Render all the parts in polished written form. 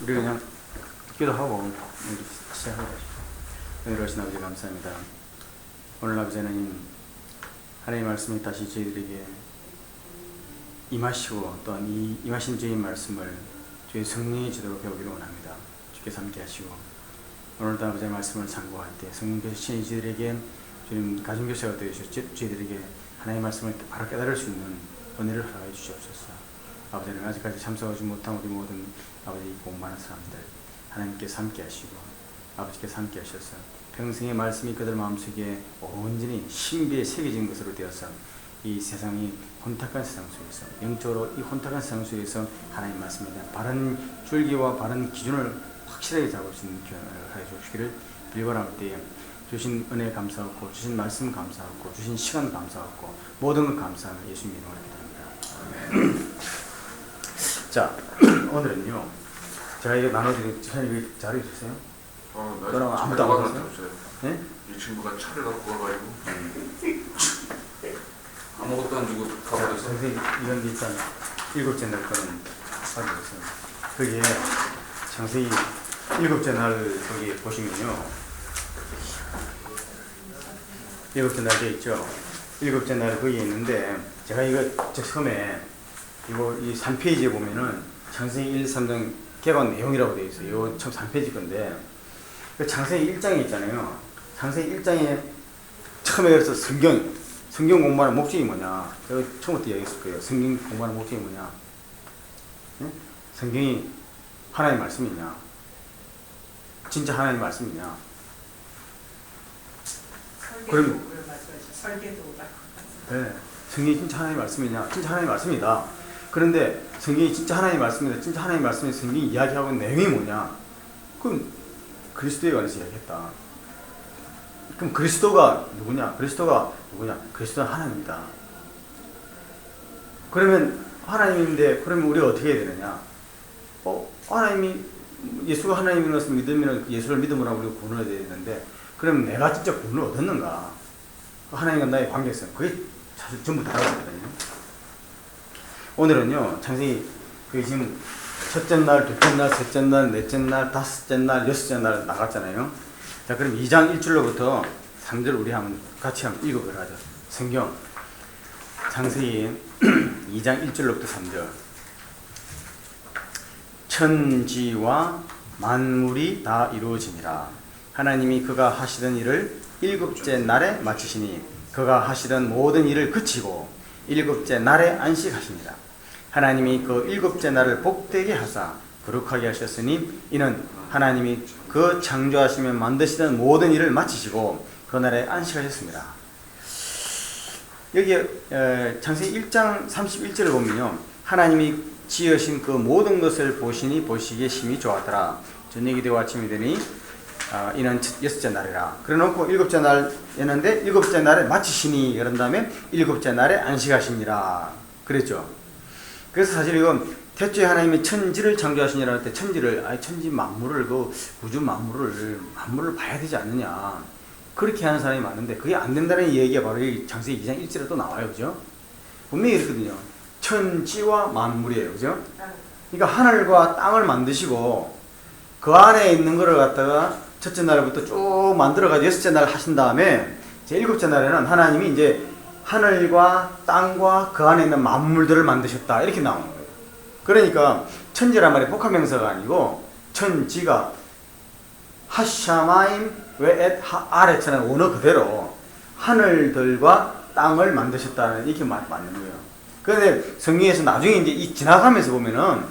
우리 그냥 기도하고 시작하고 은혜로우신 아버지 감사합니다. 오늘 아버지 하나님, 하나님의 말씀이 다시 저희들에게 임하시고 또한 이 임하신 주의 말씀을 주의 성령의 지도로 배우기를 원합니다. 주께서 함께 하시고 오늘도 아버지의 말씀을 상고할 때 성령께서 친히 저희들에게 주님 가정교사가 되어주셔서 저희들에게 하나님의 말씀을 바로 깨달을 수 있는 은혜를 허락해 주시옵소서. 아버지는 아직까지 참석하지 못한 우리 모든 아버지 공부하는 사람들 하나님께서 함께 하시고 아버지께서 함께 하셔서 평생의 말씀이 그들 마음속에 온전히 신비에 새겨진 것으로 되어서 이 세상이 혼탁한 세상 속에서 영적으로 이 혼탁한 세상 속에서 하나님 말씀에 대한 바른 줄기와 바른 기준을 확실하게 잡을 수 있는 기회를 하여 주시기를 빌거나올 때에 주신 은혜 감사하고 주신 말씀 감사하고 주신 시간 감사하고 모든 것 감사하며 예수님 이름으로 기도합니다. 자, 오늘은요 제가 이거 나눠드린 시간이 자료 주세요. 그럼 아무도 안 받았어요? 네? 이 친구가 차를 갖고 와가지고 아무것도 안 주고 가버렸어. 선생님 이건 일단 일곱째 날 거는 가져오세요. 거기에 장세히 일곱째 날 거기 보시면요 일곱째 날 돼 있죠. 일곱째 날 거기에 있는데 제가 이거 처음에 이거 이 3페이지에 보면은 장세히 1, 3장 개관 내용이라고 되어 있어요. 이거 처음 3페이지 건데 그 장세히 1장에 있잖아요. 장세히 1장에 처음에 그래서 성경 공부하는 목적이 뭐냐? 제가 처음부터 얘기했을 거예요. 성경 공부하는 목적이 뭐냐? 네? 성경이 하나님의 말씀이냐? 진짜 하나님의 말씀이냐? 그럼 설계도다. 네, 성경이 진짜 하나님의 말씀이냐? 진짜 하나님의 말씀이다. 그런데 성경이 진짜 하나님의 말씀이다. 진짜 하나님의 말씀에 성경이 이야기하고 있는 내용이 뭐냐? 그럼 그리스도에 관해서 이야기했다. 그럼 그리스도가 누구냐? 그리스도가 그리스도는 하나님이다. 그러면 하나님인데 그러면 우리가 어떻게 해야 되느냐? 하나님이 예수가 하나님인 것을 믿으면 예수를 믿음으로 하고 우리가 구원을 얻어야 되는데 그럼 내가 진짜 구원을 얻었는가? 하나님과 나의 관계성 그게 사실 전부 다르거든요. 오늘은요 창세기 그 지금 첫째 날, 둘째 날, 셋째 날, 넷째 날, 다섯째 날, 여섯째 날 나갔잖아요. 자, 그럼 2장 1절로부터 3절 우리 같이 한번 읽어보도록 하죠. 성경 창세기 2장 1절로부터 3절. 천지와 만물이 다 이루어지니라. 하나님이 그가 하시던 일을 일곱째 날에 마치시니 그가 하시던 모든 일을 그치고 일곱째 날에 안식하시니라. 하나님이 그 일곱째 날을 복되게 하사 거룩하게 하셨으니 이는 하나님이 그 창조하시며 만드시던 모든 일을 마치시고 그 날에 안식하셨습니다. 여기 창세기 1장 31절을 보면요 하나님이 지으신 그 모든 것을 보시니 보시기에 심히 좋았더라. 저녁이 되고 아침이 되니 이는 여섯째 날이라. 그래놓고 일곱째 날이었는데 일곱째 날에 마치시니 그런 다음에 일곱째 날에 안식하시니라 그랬죠. 그래서 사실 이건 태초에 하나님이 천지를 창조하시니라 할 때 천지 만물을 그 우주 만물을 봐야 되지 않느냐 그렇게 하는 사람이 많은데 그게 안 된다는 얘기가 바로 이 창세기 2장 1절에 또 나와요. 그죠? 분명히 그렇거든요. 천지와 만물이에요. 그죠? 그러니까 하늘과 땅을 만드시고 그 안에 있는 거를 갖다가 첫째 날부터 쭉 만들어가지고 여섯째 날 하신 다음에 제 일곱째 날에는 하나님이 이제 하늘과 땅과 그 안에 있는 만물들을 만드셨다 이렇게 나오는 거예요. 그러니까 천지란 말이 복합명사가 아니고 천지가 하샤마임 웨엣 아레츠라는 원어 그대로 하늘들과 땅을 만드셨다는 이렇게 맞는 거예요. 그런데 성경에서 나중에 이제 지나가면서 보면은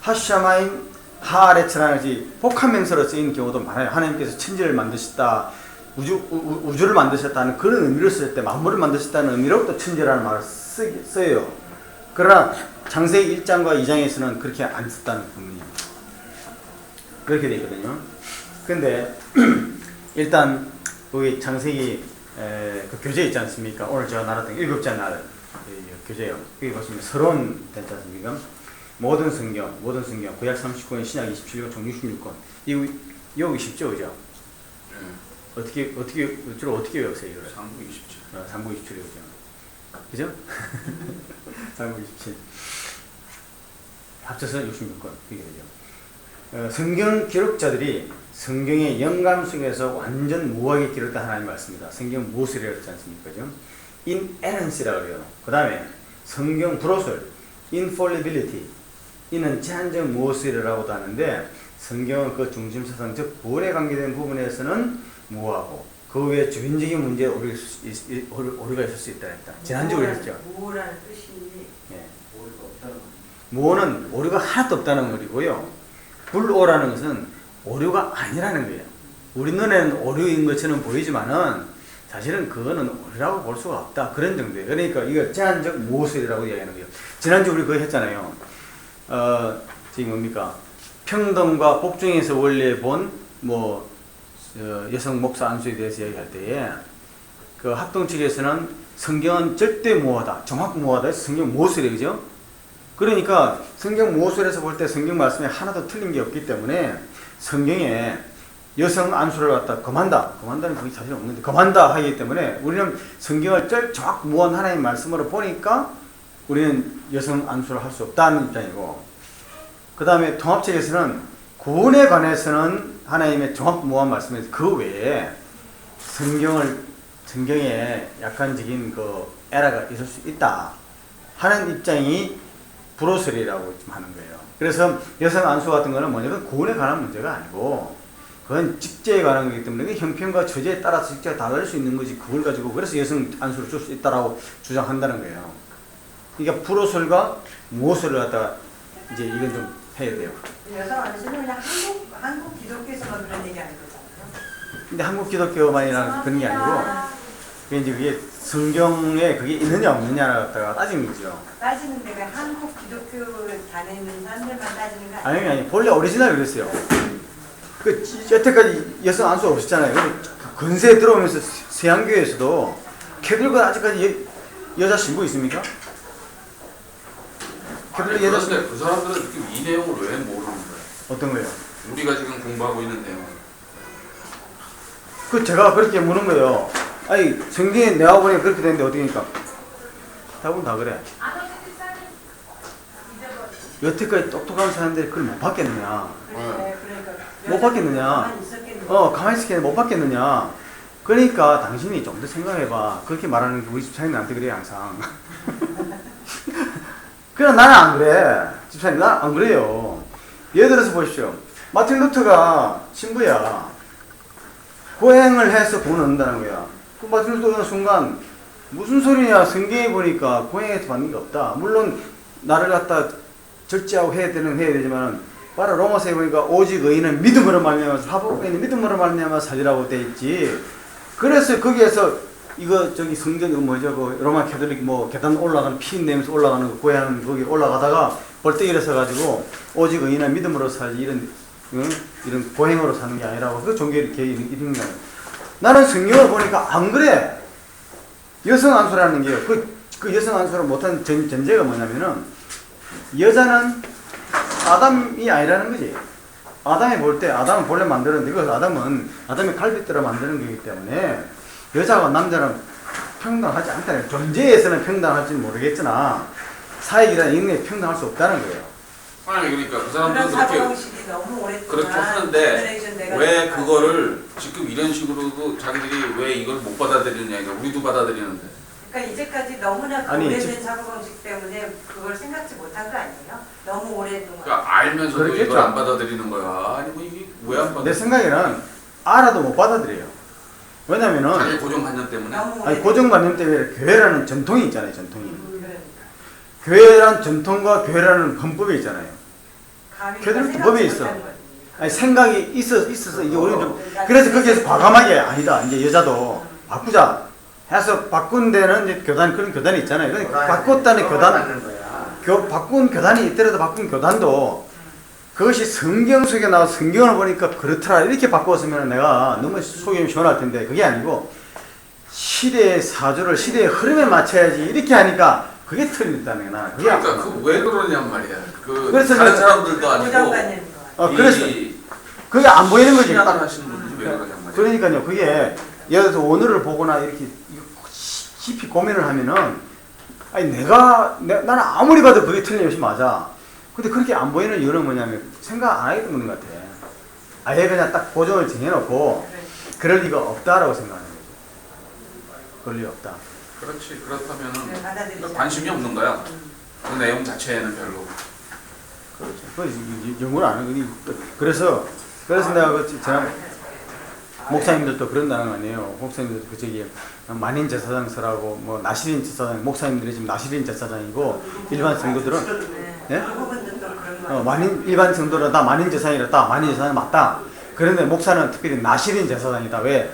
하샤마임 하아레츠라는 복합명사로 쓰이는 경우도 많아요. 하나님께서 천지를 만드셨다, 우주를 만드셨다는 그런 의미를 쓸 때 만물을 만드셨다는 의미로 또 천지라는 말을 써요. 그러나 창세기 1장과 2장에서는 그렇게 안 썼다는 부분이에요. 그렇게 되어 있거든요. 근데 일단 여기 창세기 그 교재 있지 않습니까? 오늘 제가 나눴던 일곱째 날 교재요. 여기 보시면 서론 됐지 않습니까? 모든 성경, 구약 39권, 신약 27권, 총 66권. 이거 외우기 쉽죠, 그죠? 어떻게 주로 어떻게 외우세요, 이거를? 3부 27. 3부 27 외우죠. 그죠? 3부 27. 합쳐서 66권 그게 되죠. 성경 기록자들이 성경의 영감 속에서 완전 무하게 기록된 하나님 말씀입니다. 성경 모술이라고 했지 않습니까? 그죠? inerrancy라고 그래요. 그 다음에 성경 불호설, infallibility. 이는 제한적 모술이라고도 하는데 성경은 그 중심사상, 즉 구원에 관계된 부분에서는 무하고 그 외에 주변적인 문제에 오류가 있을 수 있다 했다. 지난주에 했죠. 무라는 뜻이 예. 오류가 없다는 거. 무는 오류가 하나도 없다는 말이고요. 불오라는 것은 오류가 아니라는 거예요. 우리 눈에는 오류인 것처럼 보이지만은 사실은 그거는 오류라고 볼 수가 없다. 그런 정도예요. 그러니까 이거 제한적 모술이라고 이야기하는 거예요. 지난주 우리 그거 했잖아요. 지금 뭡니까? 평등과 복종에서 원래 본 여성 목사 안수에 대해서 얘기할 때에 그 합동 측에서는 성경은 절대 무하다, 정확 무하다 해서 성경 모술이에요. 그죠? 그러니까 성경 모술에서 볼 때 성경 말씀에 하나도 틀린 게 없기 때문에 성경에 여성 안수를 갖다 금한다는 그게 사실 없는데 금한다 하기 때문에 우리는 성경을 정확 무한 하나님 말씀으로 보니까 우리는 여성 안수를 할 수 없다는 입장이고, 그 다음에 통합책에서는 구원에 관해서는 하나님의 정확 무한 말씀에서 그 외에 성경에 약간적인 그 에러가 있을 수 있다 하는 입장이 불호설이라고 하는 거예요. 그래서 여성 안수 같은 거는 뭐냐면 구원에 관한 문제가 아니고 그건 직제에 관한 거기 때문에 형편과 처지에 따라서 직제가 달라질 수 있는 거지, 그걸 가지고 그래서 여성 안수를 줄 수 있다라고 주장한다는 거예요. 그러니까 불호설과 무호설을 갖다가 이제 이건 좀 해야 돼요. 여성 안수는 그냥 한국 기독교에서만 그런 얘기 하는 거잖아요. 근데 한국 기독교만이라는 그런 게 아니고 그게 성경에 그게 있느냐 없느냐를 갖다가 따지는 거죠. 따지는 데가 한국 기독교를 다니는 사람들만 따지는 거 아니에요? 아니 본래 오리지널 그랬어요. 그 여태까지 여성 안수 없었잖아요. 근세에 들어오면서 세안교회에서도 캐들고 아직까지 여자 신부 있습니까? 캐들고 여자 신부. 그런데 그 사람들은 지금 이 내용을 왜 모르는 거야? 어떤 거예요? 우리가 지금 공부하고 있는 내용. 그 제가 그렇게 묻는 거예요. 아니 성경에 내가 보니까 그렇게 되는데 어떻게니까? 답은 다 그래. 여태까지 똑똑한 사람들이 그걸 못 받겠느냐? 그러니까 못 받겠느냐? 가만히 있었겠는데 못 받겠느냐? 그러니까 당신이 좀 더 생각해봐. 그렇게 말하는 게 우리 집사님한테 그래요 항상. 그러나 나는 안 그래. 집사님 나는 안 그래요. 예를 들어서 보십시오. 마틴 루터가 신부야. 고행을 해서 구원을 얻는다는 거야. 그 마틴 루터가 순간 무슨 소리냐, 성경에 보니까 고행해서 받는 게 없다. 물론 나를 갖다 절제하고 해야 되지만 바로 로마서에 보니까 오직 의인은 믿음으로 말미암아서 하복에는 믿음으로 말미암아서 살리라고 돼 있지. 그래서 거기에서 이거 저기 성전 그 로마 캐톨릭 계단 올라가는 피 내면서 올라가는 거 고향 거기 올라가다가 벌떡 일어서 가지고 오직 의인은 믿음으로 살지 이런 고행으로 사는 게 아니라고 그 종교 이렇게 이런 거예요. 나는 성경을 보니까 안 그래. 여성 안수라는 게 그 여성 안수를 못한 전제가 뭐냐면은 여자는 아담이 아니라는 거지. 아담이 볼 때 아담은 본래 만드는데 그래서 아담의 갈빗대로 만드는 거기 때문에 여자와 남자는 평등하지 않다는 거예요. 존재에서는 평등할지는 모르겠으나 사역이라는 인간이 평등할 수 없다는 거예요. 아니 그러니까 그 그런 사람들은 사고방식이 너무 오랫동안 그렇게 하는데 왜 그거를 지금 이런 식으로도 자기들이 왜 이걸 못 받아들이느냐, 우리도 받아들이는데. 그러니까 이제까지 너무나 그 아니, 오래된 사고방식 때문에 그걸 생각지 못한 거 아니에요? 너무 오랫동안. 그러니까 알면서도 그렇겠죠. 이걸 안 받아들이는 거야. 아니 뭐 이게 왜 안 받아? 내 생각에는 알아도 못 받아들여요. 왜냐면은 자기 고정관념 때문에. 너무 아니 오래된- 고정관념 때문에 교회라는 전통이 있잖아요. 전통이. 그러니까. 교회라는 전통과 교회라는 헌법이 있잖아요. 감히 걔들은 생각지 법에 있어. 못한 거지. 아니 생각이 있어서 이게 우리는 좀 그래서 거기에서 과감하게 아니다. 이제 여자도 바꾸자 해서 바꾼 데는 이제 그런 교단이 있잖아요. 그러니까 바꿨다는 바꾼 교단이 있더라도 바꾼 교단도 그것이 성경 속에 나와서 성경을 보니까 그렇더라 이렇게 바꿨으면 내가 너무 속이 시원할 텐데 그게 아니고 시대의 사조를 시대의 흐름에 맞춰야지 이렇게 하니까 그게 틀렸다는 거야. 그게 그러니까 그 왜 그러냔 말이야. 그래서 다른 내가- 사람들도 아니고 고정관념인 거 같아요. 그래서 그게 안 보이는 거지. 신앙을 하시는 분들이 왜 그러냔 말이야. 그러니까요. 그게 예를 들어서 원어를 보거나 이렇게 깊이 고민을 하면은 아니 나는 아무리 봐도 그게 틀림없이 맞아. 근데 그렇게 안 보이는 이유는 뭐냐면 생각 안 하기 때문인 것 같아. 아예 그냥 딱 고정을 정해놓고 그래. 그럴 리가 없다라고 생각하는 거죠. 그럴 리 없다. 그렇지. 그래, 그렇다면은 받아들이지 관심이 않고. 없는 거야. 그 내용 자체에는 별로. 그렇죠. 그 연구를 안 하는 거지. 그래서 내가 그 제가 목사님들도 그런다는 거 아니에요. 목사님들 그 저기 만인 제사장 서라고 뭐 나시린 제사장 목사님들이 지금 나시린 제사장이고 일반 성도들은 네. 예? 그 부분도 또 그런 거 만인 일반 성도는 다 만인 제사장이다. 만인 제사장 맞다. 그런데 목사는 특별히 나시린 제사장이다. 왜?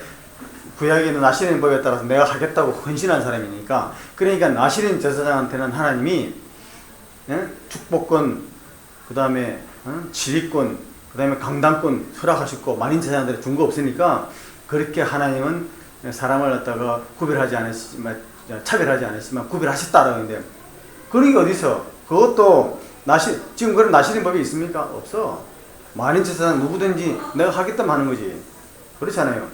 구약에는 나시린 법에 따라서 내가 하겠다고 헌신한 사람이니까. 그러니까 나시린 제사장한테는 하나님이 예? 축복권, 그 다음에 지휘권, 그 다음에 강당권 허락하셨고 만인 제사장들이 준 거 없으니까 그렇게 하나님은 사람을 갖다가 구별하지 않았지만 차별하지 않았지만 구별하셨다라고 하는데 그런 게 어디서? 그것도 지금 그런 나시린 법이 있습니까? 없어. 만인 제사장 누구든지 내가 하겠다면 하는 거지. 그렇잖아요.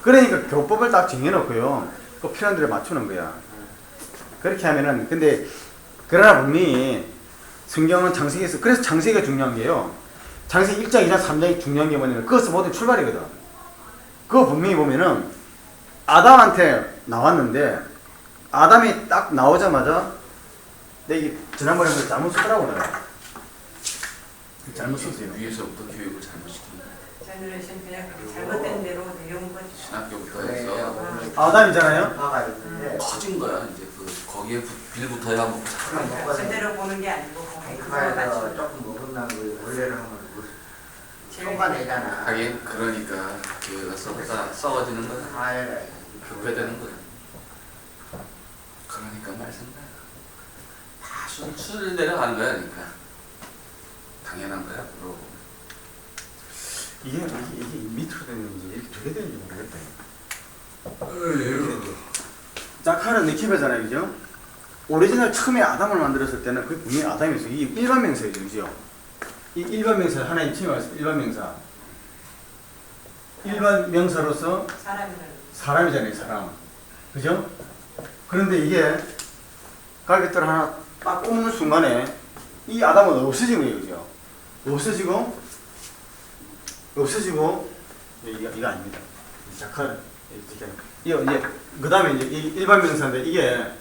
그러니까 교법을 딱 정해놓고요. 그 필요한 대로 맞추는 거야. 그렇게 하면은 근데 그러나 분명히 성경은 창세기에서 그래서 창세기가 중요한 게요. 창세기 1장, 2장, 3장이 중요한 게 뭐냐면 그것은 모든 출발이거든. 그거 분명히 보면은 아담한테 나왔는데 아담이 딱 나오자마자 내가 지난번에 잘못 썼더라고 내가. 잘못 썼어요. 위에서부터 교육을 잘못시키는 거야. 제너레이션 그냥 잘못된 대로 내용만 신학교부터 해서 아담이잖아요. 파가 있는데 커진 거야. 이제 거기에 빌붙어야 뭐 제대로 보는 게 아니고 그거에 파에서 맞추는 조금 먹었나 그 원래를 하면 제일 쏟아내잖아. 하긴 그러니까 교회가 썩어지는 거야. 파에 교회되는 거야. 그러니까 말씀다. 다 순수를 내려가는 거야. 그러니까 당연한 거야. 그러고 이게 밑으로 되는지 이렇게 되게 되는지 모르겠다. 자카는 니키베잖아요, 그죠? 오리지널 처음에 아담을 만들었을 때는 그게 분명히 아담이었어요. 이게 일반 명사예요, 그죠? 이 일반 명사 하나님 처음에 말씀 일반 명사. 일반 명사로서 사람이잖아요, 사람. 그죠? 그런데 이게 갈비뼈 하나 딱 꼽는 순간에 이 아담은 없어진 거예요, 그죠? 없어지고 이거 아닙니다. 자칼 이거 이제 그 다음에 이제 이 일반 명사인데 이게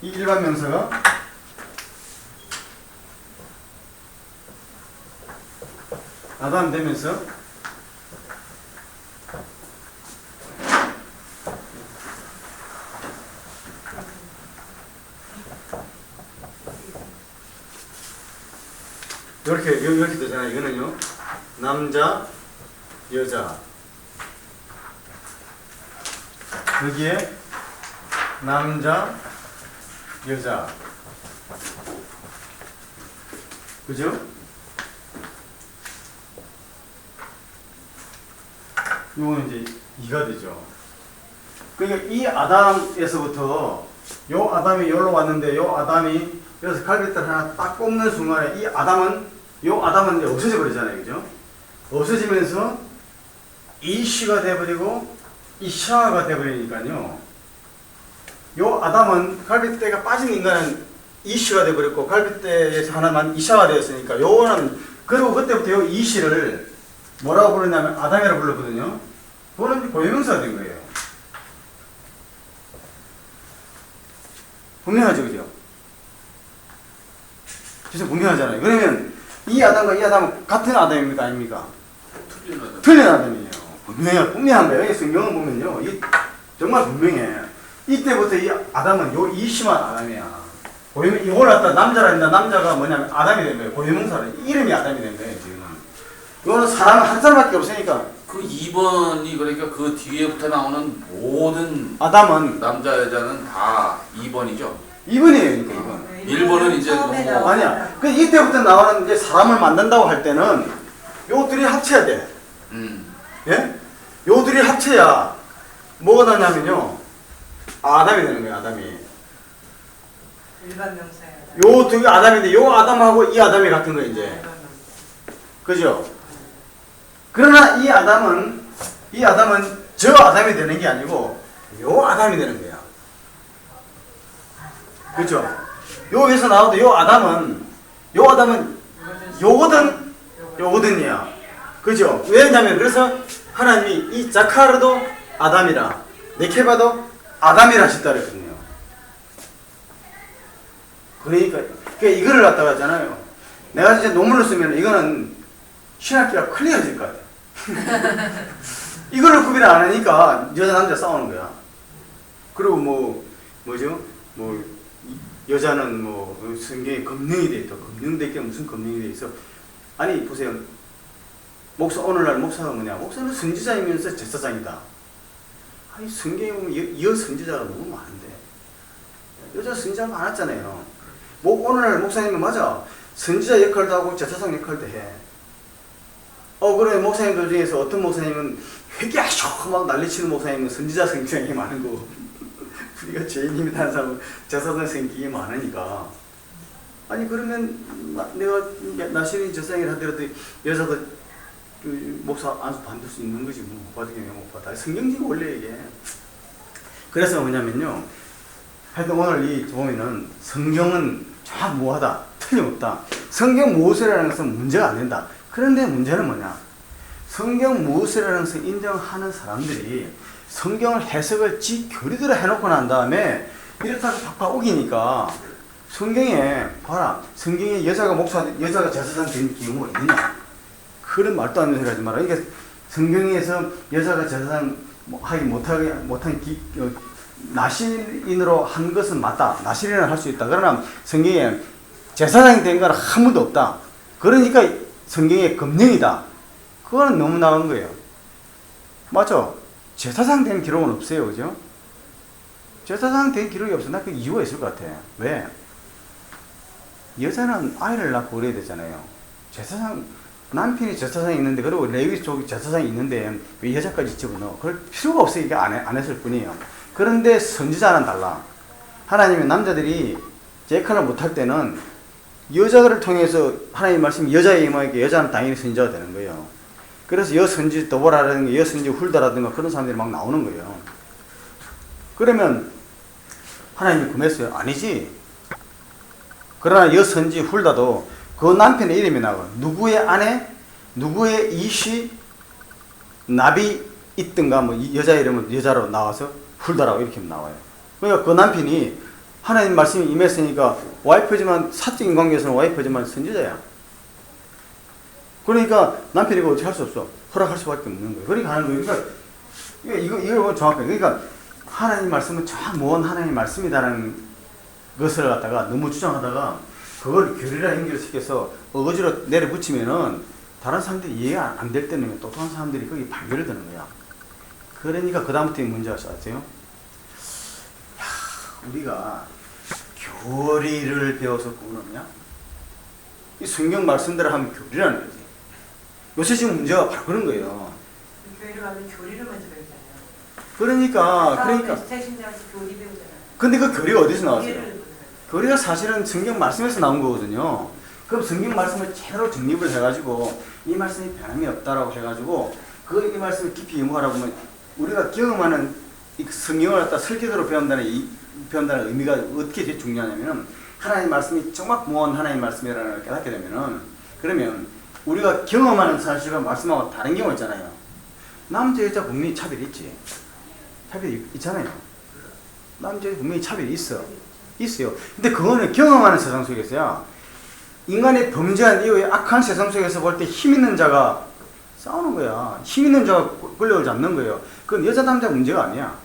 이 일반 명사가 아담 되면서 이렇게 되잖아요. 이거는요 남자 여자 여기에 남자 여자 그죠? 이거는 이제 2가 되죠. 그러니까 이 아담에서부터 요 아담이 여기로 왔는데 요 아담이 여기서 갈비뼈 하나 딱 꼽는 순간에 요 아담은 이제 없어져 버리잖아요. 그죠? 없어지면서 이시가 돼버리고 이샤가 돼버리니까요. 요 아담은 갈비뼈가 빠진 인간은 이시가 돼버렸고 갈비뼈에서 하나만 이샤가 되었으니까 요거는 그리고 그때부터 요 이시를 뭐라고 부르냐면 아담이라고 불렀거든요. 그거는 고유명사가 된 거예요. 분명하죠, 그죠? 진짜 분명하잖아요. 그러면 이 아담과 이 아담은 같은 아담입니까, 아닙니까? 틀린 아담이에요. 분명한 거예요. 성경을 보면요, 이게 정말 분명해. 이때부터 이 아담은 요 이심한 아담이야. 이걸 갖다 남자라 했는데 남자가 뭐냐면 아담이 된 거예요. 고유명사는 이름이 아담이 된 거예요. 지금 이거는 사람 한 사람밖에 없으니까. 그 2번이 그러니까 그 뒤에부터 나오는 모든 아담은 남자 여자는 다 2번이죠. 2번이에요. 그러니까 2번. 1번은 이제 너무 아니야. 그 이때부터 나오는 이제 사람을 만든다고 할 때는 요들이 합쳐야 돼. 예? 요들이 합쳐야 뭐가 나냐면요. 아담이 되는 거예요. 아담이. 일반 명사예요. 요 두 개 아담인데 요 아담하고 이 아담이 같은 거예요. 이제. 그죠? 그러나 이 아담은 저 아담이 되는 게 아니고 요 아담이 되는 거야. 그죠? 여기서 나오도 요 아담은 요 아담은 요거든 요거든이야. 그죠? 왜냐면 그래서 하나님이 이 자카르도 아담이라 네케바도 아담이라 하셨다 그랬거든요. 그러니까 이거를 갖다가 하잖아요. 내가 진짜 논문을 쓰면 이거는 신학기가 클리어질 것 같아. 이거를 구별 안 하니까 여자 남자 싸우는 거야. 그리고 뭐죠? 여자는 성경에 금령이 돼 있다. 금령될 게 무슨 금령이 돼 있어? 아니 보세요. 오늘날 목사가 뭐냐? 목사는 선지자이면서 제사장이다. 아니 성경에 보면 여 선지자가 너무 많은데 여자 선지자가 많았잖아요. 오늘날 목사님은 맞아. 선지자 역할도 하고 제사장 역할도 해. 그래 목사님들 중에서 어떤 목사님은 회개하셔 막 난리치는 목사님은 선지자 성격이 많은 거고 우리가 죄인님이 다는 사람은 제사장 성격이 많으니까 아니 그러면 내가 나신이 제사장이라 하더라도 여자도 목사 안수 받을 수 있는 거지 뭐 못 받으면 못 받아. 성경지가 원래 이게 그래서 뭐냐면요. 하여튼 오늘 이 보면은 성경은 정확무하다 틀림없다. 성경 무엇이라는 것은 문제가 안 된다. 그런데 문제는 뭐냐? 성경 무엇이라는 것을 인정하는 사람들이 성경을 해석을 지 교리대로 해놓고 난 다음에 이렇다고 팍팍 우기니까 성경에 봐라. 성경에 여자가 제사장 된 경우가 있느냐? 그런 말도 안 되는 소리 하지 마라. 이게 성경에서 여자가 제사장 하기 못한 나실인으로 한 것은 맞다. 나실인을 할 수 있다. 그러나 성경에 제사장이 된 건 한 번도 없다. 그러니까 성경의 금령이다. 그거는 너무 나은 거예요. 맞죠? 제사장 된 기록은 없어요. 그죠? 제사장 된 기록이 없어. 나 그 이유가 있을 것 같아. 왜? 여자는 아이를 낳고 그래야 되잖아요. 남편이 제사장이 있는데, 그리고 레위 쪽 제사장이 있는데, 왜 여자까지 집어넣어? 그럴 필요가 없어요. 이게 안 했을 뿐이에요. 그런데 선지자는 달라. 하나님의 남자들이 제 역할을 못할 때는 여자들을 통해서 하나님의 말씀이 여자에 임하니까 여자는 당연히 선지자가 되는 거예요. 그래서 여선지 더보라라든가 여선지 훌다라든가 그런 사람들이 막 나오는 거예요. 그러면 하나님이 금했어요? 아니지. 그러나 여선지 훌다도 그 남편의 이름이 나와요. 누구의 아내, 누구의 이시, 나비 있든가 여자 이름은 여자로 나와서 훌다라고 이렇게 나와요. 그러니까 그 남편이 하나님 말씀이 임했으니까 와이프지만 사적인 관계에서는 와이프지만 선지자야. 그러니까 남편이 이거 어떻게 할 수 없어. 허락할 수밖에 없는 거예요. 그러니까 하는 거예요. 그러니까 이걸 정확하게. 그러니까 하나님 말씀은 정확한 하나님 말씀이라는 것을 갖다가 너무 주장하다가 그걸 교리라 연결시켜서 어거지로 내려붙이면은 다른 사람들이 이해가 안 될 때는 똑똑한 사람들이 거기 발견되는 거야. 그러니까 그다음부터 문제가 시작돼요. 우리가 교리를 배워서 구원하냐? 이 성경 말씀대로 하면 교리라는 거지. 요새 지금 문제가 바로 그런 거예요. 교회를 가면 교리를 먼저 배우잖아요. 그러니까. 새신자에서 교리 배우잖아요. 근데 그 교리가 어디서 나왔어요? 교리를 교리가 사실은 성경 말씀에서 나온 거거든요. 그럼 성경 말씀을 제대로 정립을 해가지고 이 말씀이 변함이 없다라고 해가지고 이 말씀을 깊이 연구하라고 하면 우리가 경험하는 이 성경을 갖다 설계도로 배운다는 의미가 어떻게 중요하냐면 하나님 말씀이 정말 무한 하나님 말씀이라는 걸 깨닫게 되면은 그러면 우리가 경험하는 사실과 말씀하고 다른 경우 있잖아요. 남자 여자 분명히 차별이 있지. 차별이 있잖아요. 남자 여자 분명히 차별이 있어요. 근데 그거는 경험하는 세상 속에서야 인간의 범죄한 이후에 악한 세상 속에서 볼 때 힘 있는 자가 싸우는 거야. 힘 있는 자가 권력을 잡는 거예요. 그건 여자 남자 문제가 아니야.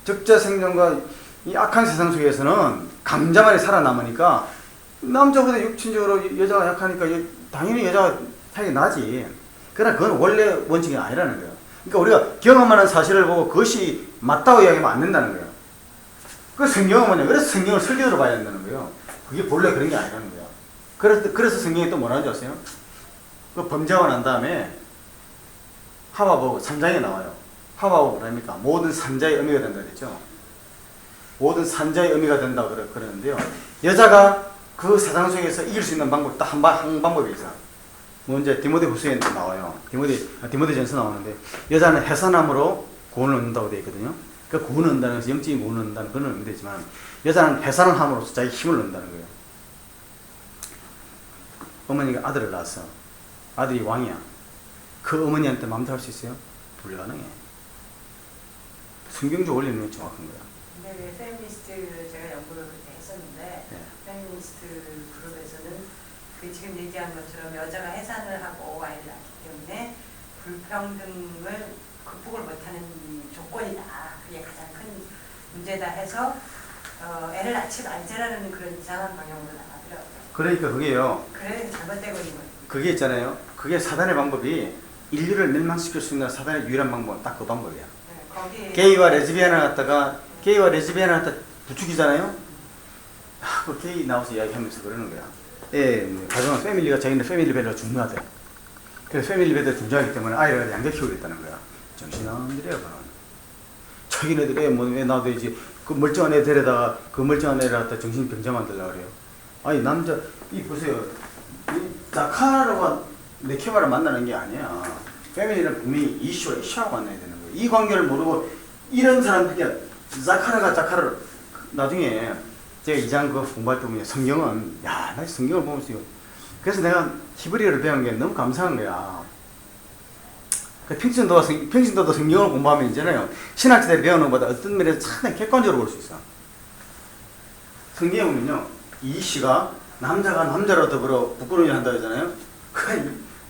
적자생존과 이 악한 세상 속에서는 강자만이 살아남으니까 남자보다 육친적으로 여자가 약하니까 당연히 여자가 타격이 나지. 그러나 그건 원래 원칙이 아니라는 거예요. 그러니까 우리가 경험하는 사실을 보고 그것이 맞다고 이야기하면 안 된다는 거예요. 그 성경은 뭐냐? 그래서 성경을 설계도로 봐야 된다는 거예요. 그게 본래 그런 게 아니라는 거예요. 그래서 성경이 또 뭐라는 줄 아세요? 그 범죄하고 난 다음에 하와보고 3장에 나와요. 하와보고 뭐랍니까? 모든 산자의 의미가 된다 그랬죠. 모든 산자의 의미가 된다고 그러는데요. 여자가 그 사상 속에서 이길 수 있는 방법 딱 한 방법이 있어요. 먼저 디모데후서에 나와요. 디모데전서 나오는데 여자는 해산함으로 구원을 얻는다고 되어 있거든요. 그 구원을 얻는다는 것은 영적인 구원을 얻는다는 그런 의미되지만 여자는 해산을 함으로써 자기 힘을 얻는다는 거예요. 어머니가 아들을 낳았어. 아들이 왕이야. 그 어머니한테 마음대로 할 수 있어요? 불가능해. 성경적 원리는 정확한 거야. 근데 왜 페미니스트 제가 연구를 그때 했었는데 네. 페미니스트 그룹에서는 그 지금 얘기한 것처럼 여자가 해산을 하고 아이를 낳기 때문에 불평등을 극복을 못하는 조건이다. 그게 가장 큰 문제다 해서 애를 낳지 말자라는 그런 이상한 방향으로 나가더라고요. 그러니까 그게요. 그래 잘못되고 있는 거예요. 그게 있잖아요. 그게 사단의 방법이 인류를 멸망시킬 수 있는 사단의 유일한 방법은 딱 그 방법이야. 네, 거기 게이와 레즈비언을 갖다가 부추기잖아요. 그 게이 나와서 이야기하면서 그러는 거야. 예, 가정은 패밀리가 자기네 패밀리 배려가 중요하대. 그래서 패밀리 배려가 중요하기 때문에 아이를 양자 키우겠다는 거야. 정신나들이에요, 그건. 자기네들 애 낳아도 되지. 그 멀쩡한 애 데려다가 그 멀쩡한 애를 갖다 정신병자 만들려고 그래요. 아니 남자 이 보세요. 이 자카라가 네케바를 만나는 게 아니야. 패밀리는 분명히 이슈하고 만나야 되는 거예요. 이 관계를 모르고 이런 사람들이 자카라를 나중에 제가 2장 그 공부할 때 보면 성경은 나 성경을 보면서 그래서 내가 히브리어를 배운 게 너무 감사한 거야. 평신도도 성경을 공부하면 있잖아요. 신학자들이 배우는 것보다 어떤 면에서 상당히 객관적으로 볼 수 있어. 성경에 보면요. 이 시가 남자가 남자로 더불어 부끄러운 일 한다고 하잖아요.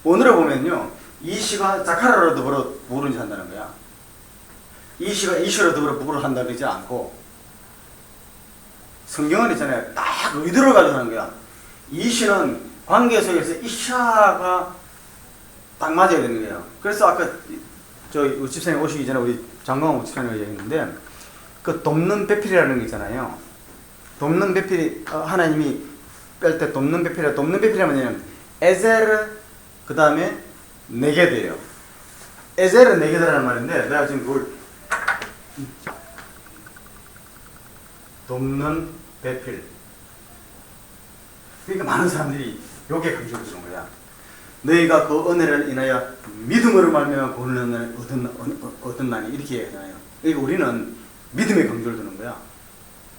오늘에 보면요. 이 시가 자카라로 더불어 부끄러운 일 한다는 거야. 이 시가 이시로 더불어 부끄러운 한다 그러지 않고 성경은 있잖아요. 딱 의도를 가지고 하는 거야. 이 시는 관계 속에서 이샤가 딱 맞아야 되는 거예요. 그래서 아까 우리 집사님 오시기 전에 우리 장광호 집사님이 얘기했는데 그 돕는 배필이라는 게 있잖아요. 돕는 배필이 하나님이 뺄 때 돕는 배필이라면 뭐냐면 에제르 그 다음에 네게드예요. 에제르 네게드라는 말인데 내가 지금 그걸 돕는 배필. 그러니까 많은 사람들이 요게 강조를 주는 거야. 너희가 그 은혜를 인하여 믿음으로 말미암아 그 은혜를 얻었나니 이렇게 얘기하잖아요. 그러니까 우리는 믿음에 강조를 두는 거야.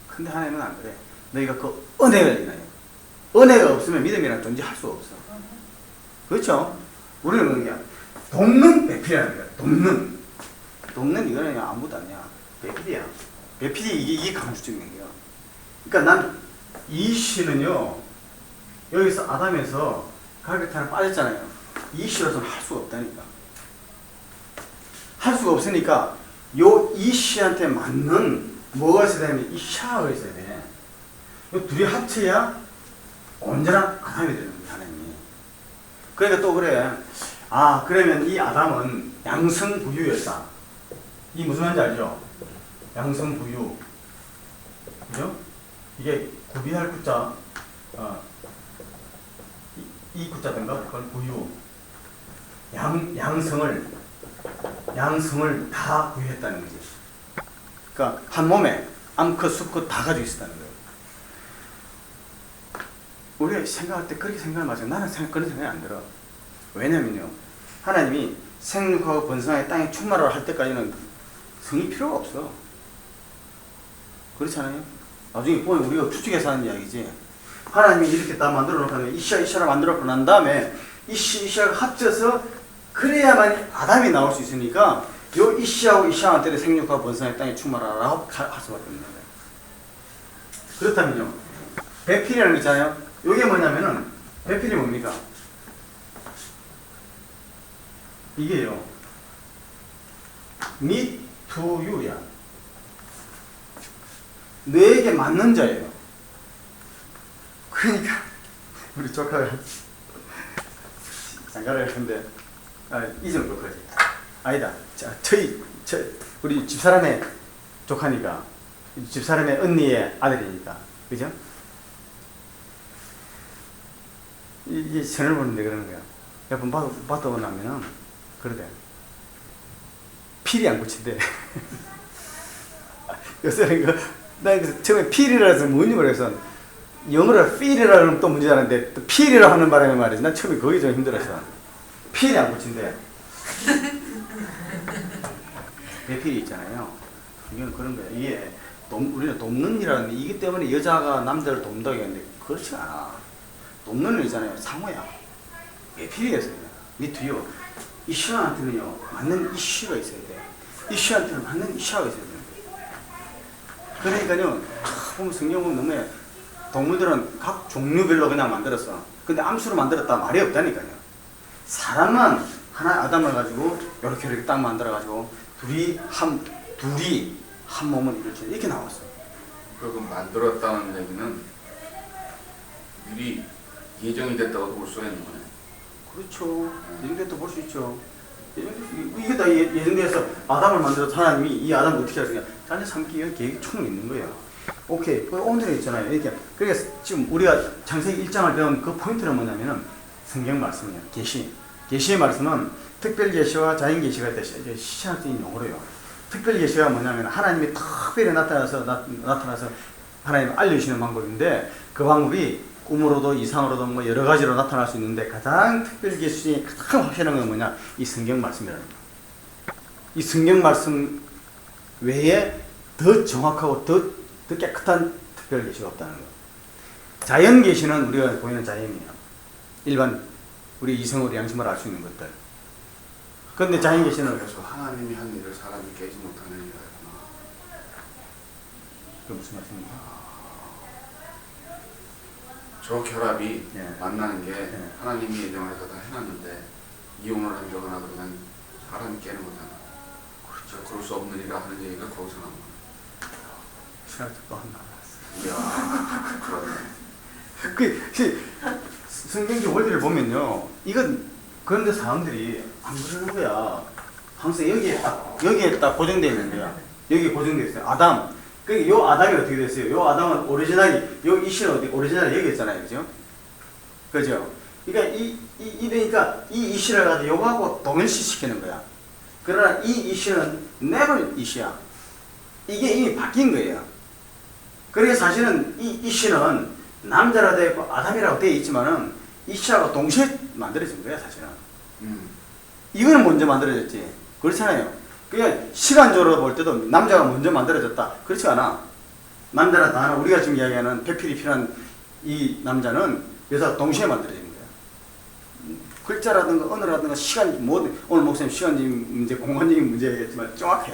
근데 하나님은 안 그래. 너희가 그 은혜를 인하여. 은혜가 없으면 믿음이란 존재할 수 없어. 그렇죠? 우리는 그런 게 돕는 배필이라는 거야. 돕는 이거는 그냥 아무것도 아니야. 배필이야. 배필이 이게 강조적인 거야. 그러니까 난 이 시는요. 여기서 아담에서 갈배탄을 빠졌잖아요. 이 시로서는 할 수가 없다니까. 할 수가 없으니까 이 시한테 맞는 뭐가 있어야 되냐면 이 샤가 있어야 돼. 이 둘이 합쳐야 온전한 아담이 되는 거야, 하나님이. 그러니까 또 그래. 그러면 이 아담은 양성부유였다. 이 무슨 말인지 알죠? 양성부유. 그죠? 이게 구비할 구자. 이 구자든가 그걸 부유. 양성을 다 부유했다는 거지. 그러니까 한 몸에 암컷, 수컷 다 가지고 있었다는 거예요. 우리가 생각할 때 그렇게 생각을 맞아요. 나는 그런 생각이 안 들어. 왜냐면요. 하나님이 생육하고 번성하여 땅에 충만하라 할 때까지는 성이 필요가 없어. 그렇잖아요. 나중에 보면 우리가 추측해서 하는 이야기지. 하나님이 이렇게 다 만들어 놓고 이샤를 만들어 놓고 난 다음에 이샤가 합쳐서 그래야만 아담이 나올 수 있으니까 요 이샤하고 이샤한테 생육하고 번성하여 땅에 충만하라고 할 수밖에 없는 거예요. 그렇다면요. 배필이라는 거 있잖아요. 이게 뭐냐면은 배필이 뭡니까? 이게요. meet to you야. 너에게 맞는 자예요. 그러니까 우리 조카가 장가를 했는데 이제는 조카지. 아니다. 우리 집사람의 조카니까 집사람의 언니의 아들이니까 그죠? 이게 선을 보는데 그러는 거야. 몇 번 받아보고 나면은 그러대. 필이 안 꽂힌대. 요새는 나 처음에 필이라 해서 뭔지 모르겠어. 영어로 feel이라 하면 또 문제라는데 또 feel이라 하는 바람에 말이지. 난 처음에 그게 좀 힘들었어. feel이 안 꽂힌대. 배필이 있잖아요. 이건 그런 거야. 이게 우리는 돕는 일이라는 게 이기 때문에 여자가 남자를 돕는다고 했는데 그렇지 않아. 돕는 일 있잖아요. 상호야. 예필이겠어요. 밑뒤요. 이슈한테는요 맞는 이슈가 있어야 돼. 이슈한테는 맞는 이슈가 있어야 돼. 그러니까요 보면 성경 보면 너무 동물들은 각 종류별로 그냥 만들었어. 근데 암수로 만들었다 말이 없다니까요. 사람만 하나 아담을 가지고 이렇게 딱 만들어 가지고 둘이 한 몸을 이렇게 나왔어. 그럼 만들었다는 얘기는 미리 예정이 됐다고도 볼 수가 있는 거네. 그렇죠. 예정됐다 볼 수 있죠. 이게 다 예정돼서 아담을 만들어서 하나님이 이 아담을 어떻게 하시냐. 자녀 삼기 위한 계획이 충분히 있는 거예요. 오케이. 오늘에 있잖아요. 이렇게. 그러니까 지금 우리가 창세기 1장을 배운 그 포인트는 뭐냐면은 성경 말씀이에요. 계시. 계시의 말씀은 특별 계시와 자연 계시가 있다. 시한적인 용어로요. 특별 계시가 뭐냐면 하나님이 특별히 나타나서 하나님 알려주시는 방법인데 그 방법이 꿈으로도 이상으로도 뭐 여러 가지로 나타날 수 있는데 가장 특별 계시 중에 가장 확실한 건 뭐냐? 이 성경 말씀이라는 거예요. 이 성경 말씀 외에 더 정확하고 더 깨끗한 특별 계시가 없다는 거예요. 자연 계시는 우리가 보이는 자연이에요. 일반 우리 이성으로 양심으로 알 수 있는 것들. 그런데 자연 계시는 그래서 하나님이 한 일을 사람이 깨지 못하는 일이구나. 그 무슨 말씀입니까? 저 결합이 예. 만나는 게 예. 하나님이 예정을 해서 다 해놨는데 이혼을 한 적은 하도 그냥 사람이 깨는 거잖아. 그렇죠. 그럴 수 없는 일이라 하는 얘기가 거기서 나온 거야. 시간 또한 나왔어. 이야, 그러네. 성경적 원리를 보면요, 이건 그런데 사람들이 안 그러는 거야. 항상 여기에 딱 고정되어 있는 거야. 여기 고정되어 있어요. 아담. 그 요 아담이 어떻게 됐어요? 요 아담은 오리지널이 요 이씨는 어디 오리지널이 여기 있잖아요, 그죠? 그죠? 그러니까 그러니까 이 이씨를 가지고 요거하고 동일시 시키는 거야. 그러나 이 이씨는 never 이씨야. 이게 이미 바뀐 거예요. 그러니까 사실은 이 이씨는 남자라 되어 있고 아담이라고 되어 있지만은 이씨하고 동시에 만들어진 거야, 사실은. 이거는 먼저 만들어졌지. 그렇잖아요. 그냥 시간적으로 볼 때도 남자가 먼저 만들어졌다. 그렇지 않아. 남자나 다나 우리가 지금 이야기하는 배필이 필요한 이 남자는 여자가 동시에 만들어진 거야. 글자라든가 언어라든가 시간, 뭐 오늘 목사님 시간적인 문제, 공간적인 문제겠지만 정확해.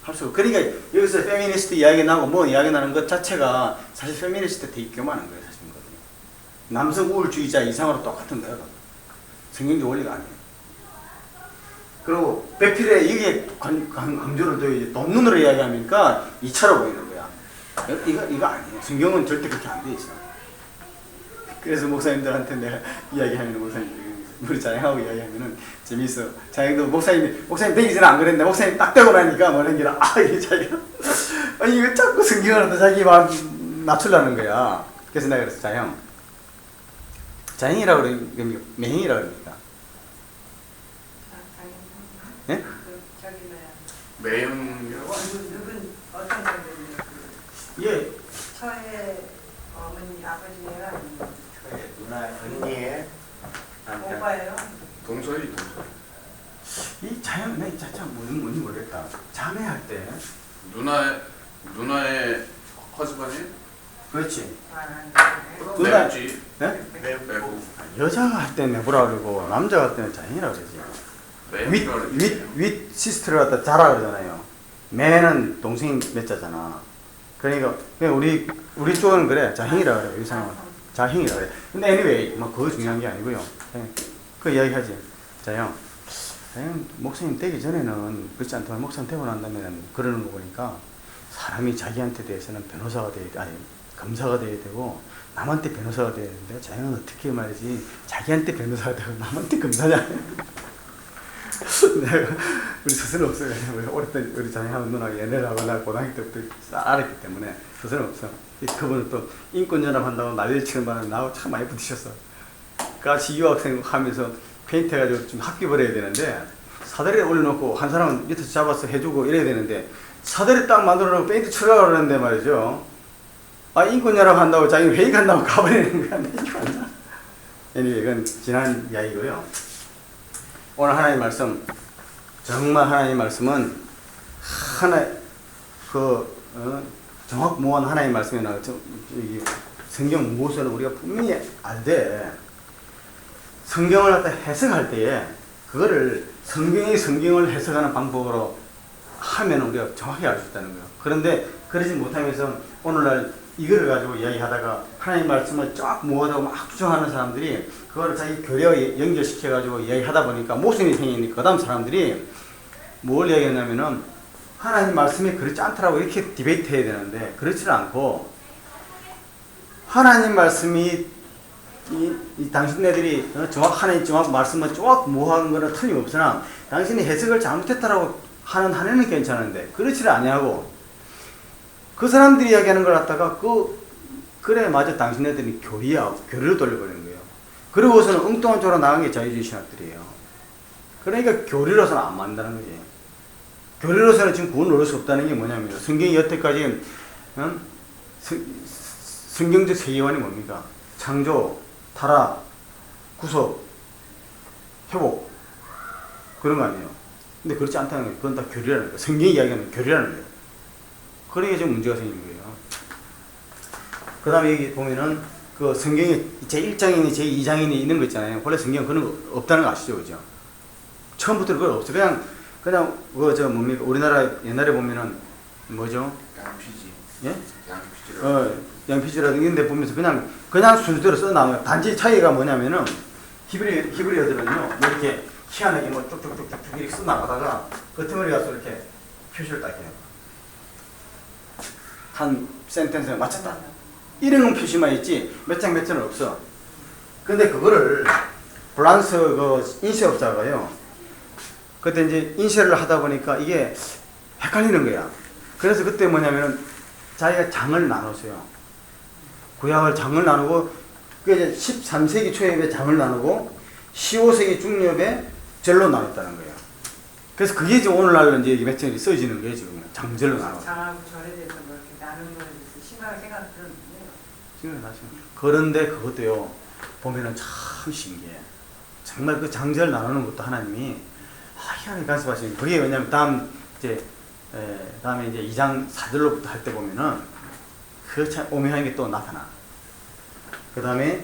할 수. 그러니까 여기서 페미니스트 이야기 나고 뭐 이야기 나는 것 자체가 사실 페미니스트 대입교만한 거예요, 사실은. 남성 우월주의자 이상으로 똑같은 거예요. 성경적 원리가 아니에요. 그리고 배필에 여기에 강조를 더 논문으로 이야기하니까 2차로 보이는 거야. 이거 아니에요. 성경은 절대 그렇게 안 돼 있어. 그래서 목사님들한테 내가 이야기하면 목사님 우리 자영하고 이야기하면은 재밌어. 자영도 목사님 되기 전에 안 그랬는데 목사님 딱 되고 나니까 뭐라는 게라 이게 자기가 아니 이거 자꾸 성경을 또 자기 막 낮추려는 거야. 그래서 내가 그랬어. 자영이라고 그러니까 맹이라고 그러니까. 예? 저기 뭐야. 매형이라고? 누군 어떤 분이에요? 예. 처의 어머니 아버지가 아니에요. 누나 언니의 남편. 오빠예요? 동서이. 이 자연 내 자체 뭔지 모르겠다. 자매할 때. 누나의 허즈번이? 그렇지. 아, 누나- 매지. 네? 매고. 여자가 할 때는 내보라 그러고 남자가 할 때는 자연이라고 그러지. 윗 시스터를 갖다 자라 그러잖아요. 매는 동생 맺자잖아. 그러니까 그냥 우리 쪽은 그래. 자형이라 그래. 이 사람은 자형이라 그래. 근데 anyway 뭐 그거 중요한 게 아니고요. 그 이야기하지. 자형 목사님 되기 전에는 그렇지 않지만 목사님 되고 난 다음에는 그러는 거 보니까 사람이 자기한테 대해서는 변호사가 검사가 돼야 되고 남한테 변호사가 돼야 되는데 자형은 어떻게 말이지 자기한테 변호사가 되고 남한테 검사냐. 내가 우리 스스로 없어요. 오랫동안 우리 자녀하고 누나가 연애를 하고 나 고등학교 때부터 알았기 때문에 스스로 없어. 그분은 또 인권연합 한다고 난리를 치는 바람에 나하고 참 많이 부딪혔어. 같이 유학생 하면서 페인트 해가지고 좀 학비 벌어야 되는데 사다리에 올려놓고 한 사람은 밑에서 잡아서 해주고 이래야 되는데 사다리 딱 만들어놓고 페인트 치려고 그러는데 말이죠. 아 인권연합 한다고 자기 회의 간다고 가버리는 거야. 이건 지난 이야기고요. 오늘 하나님 말씀 정말 하나님 말씀은 정확 무한 하나님 말씀이 나오죠. 성경 무엇을 우리가 분명히 알되 성경을 갖다 해석할 때에 그거를 성경을 해석하는 방법으로 하면 우리가 정확히 알 수 있다는 거예요. 그런데 그러지 못하면서 오늘날 이거를 가지고 이야기하다가 하나님 말씀을 쫙 모아다가 막 추정하는 사람들이 그걸 자기 교리와 연결시켜가지고 이야기하다 보니까 모순이 생기니까 그 다음 사람들이 뭘 이야기했냐면은 하나님 말씀이 그렇지 않더라고 이렇게 디베이트 해야 되는데 그렇지 않고 하나님 말씀이 이 당신네들이 하나님 정확 말씀을 쫙 모아한 거는 틀림없으나 당신이 해석을 잘못했다라고 하는 한해는 괜찮은데 그렇지를 아니하고 그 사람들이 이야기하는 걸 갖다가 그래 맞아 당신네들이 교리로 돌려버리는 거예요. 그러고서는 엉뚱한 쪽으로 나간 게 자유주의 신학들이에요. 그러니까 교리로서는 안 맞는다는 거지. 교리로서는 지금 구원을 얻을 수 없다는 게 뭐냐면 성경이 여태까지 성경적 세계관이 뭡니까? 창조, 타락, 구속, 회복 그런 거 아니에요. 근데 그렇지 않다는 거예요. 그건 다 교리라는 거예요. 성경이 이야기하는 교리라는 거예요. 그러니까 좀 문제가 생긴 거예요. 그 다음에 여기 보면은 그 성경에 제1장이니 제2장이니 있는 거 있잖아요. 원래 성경은 그런 거 없다는 거 아시죠? 그죠? 처음부터 그걸 없어. 그냥 뭡니까? 우리나라 옛날에 보면은 뭐죠? 양피지. 예? 양피지라든가. 양피지라든가 이런 데 보면서 그냥 순서대로 써나와요. 단지 차이가 뭐냐면은 히브리어들은요 이렇게 희한하게 뭐 쭉쭉쭉쭉 이렇게 써나가다가 끄트머리 가서 이렇게 표시를 딱 해요. 한 센텐스에 맞췄다. 이런 표시만 있지 몇 장 몇 장은 없어. 근데 그거를 프랑스 그 인쇄업자가요. 그때 이제 인쇄를 하다 보니까 이게 헷갈리는 거야. 그래서 그때 뭐냐면은 자기가 장을 나눴어요. 구약을 장을 나누고 그 이제 13세기 초엽에 장을 나누고 15세기 중엽에 절로 나눴다는 거예요. 그래서 그게 지금 오늘날로 이제 몇 장이 써지는 거예요. 지금 장절로 나눠. 장하고 절에 대해서 뭐 이렇게 나누는 거에 대해서 심하게 생각을 들었는데 그런데 그것도요 보면은 참 신기해. 정말 그 장절 나누는 것도 하나님이 희한하게 간섭하시는 거예요. 그게 왜냐면 다음에 이제 2장 4절로부터 할 때 보면은 그 참 오묘한 게 또 나타나. 그 다음에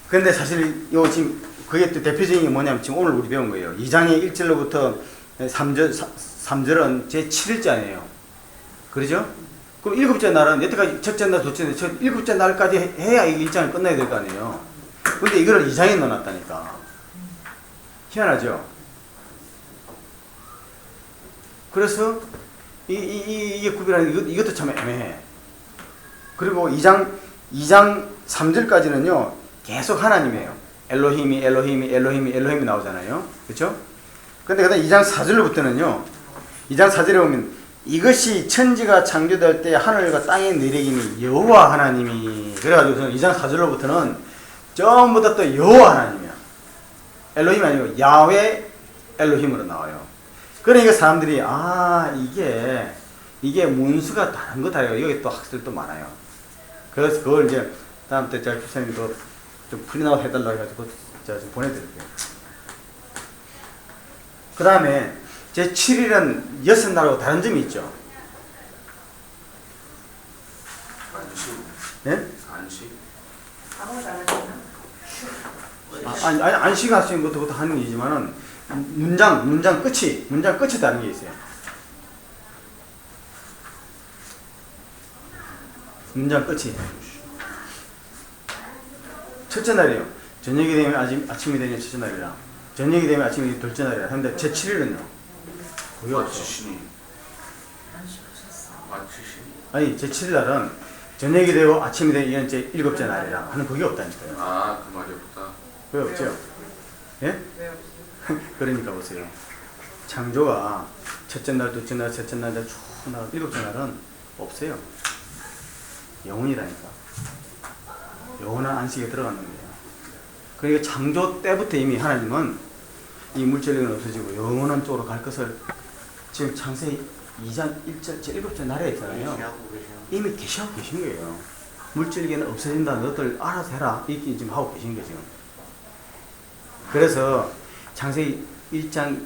근데 사실 요 지금 그게 또 대표적인 게 뭐냐면 지금 오늘 우리 배운 거예요. 2장의 1절로부터 3절은 제 7일자예요. 그러죠? 그럼 일곱째 날은 여태까지 첫째 날, 둘째 날, 일곱째 날까지 해야 이 1장을 끝나야 될 거 아니에요. 근데 이거를 2장에 넣어놨다니까. 희한하죠? 그래서 이게 구별하는 이것도 참 애매해. 그리고 2장 3절까지는요 계속 하나님이에요. 엘로힘이 나오잖아요. 그렇죠? 근데 그다음 2장 4절로부터는요. 2장 4절에 보면 이것이 천지가 창조될 때 하늘과 땅의 내리김이 여호와 하나님이 그래가지고 2장 4절로부터는 전부 다 또 여호와 하나님이야. 엘로힘이 아니고 야훼 엘로힘으로 나와요. 그러니까 사람들이 이게 문수가 다른 거다. 여기 또 학생들 또 많아요. 그래서 그걸 이제 다음 때 제가 교수님도 좀 프린아웃 해달라고 해가지고 제가 좀 보내드릴게요. 그 다음에 제 7일은 6날하고 다른 점이 있죠. 안식. 예? 안식. 아무것도 안 하잖아. 아니 안식하시는 것도 그것도 하는 일이지만은 문장 끝이 다른 게 있어요. 문장 끝이 첫째 날이에요. 저녁이 되면 아침이 되면 첫째 날이라, 저녁이 되면 아침이 되면 둘째 날이라 하는데 제 7일은요 그게 없어. 마치시니. 아니 제 7일날은 저녁이 되고 아침이 되면 이건 제 7째 날이라 하는 그게 없다니까요. 그 말이 없다. 왜 없죠? 예? 왜 없어요? 그러니까 보세요. 창조가 첫째 날, 둘째 날, 셋째 날, 쭉 나가고 7째 날은 없어요. 영원이라니까. 영원한 안식에 들어가는 거예요. 그러니까 창조 때부터 이미 하나님은 이 물질력은 없어지고 영원한 쪽으로 갈 것을 지금 창세기 2장 1절 제 7째 날에 있잖아요. 이미 계시하고 계신 거예요. 물질계는 없어진다. 너들 알아서 해라. 이렇게 지금 하고 계신 거죠. 그래서 창세기 1장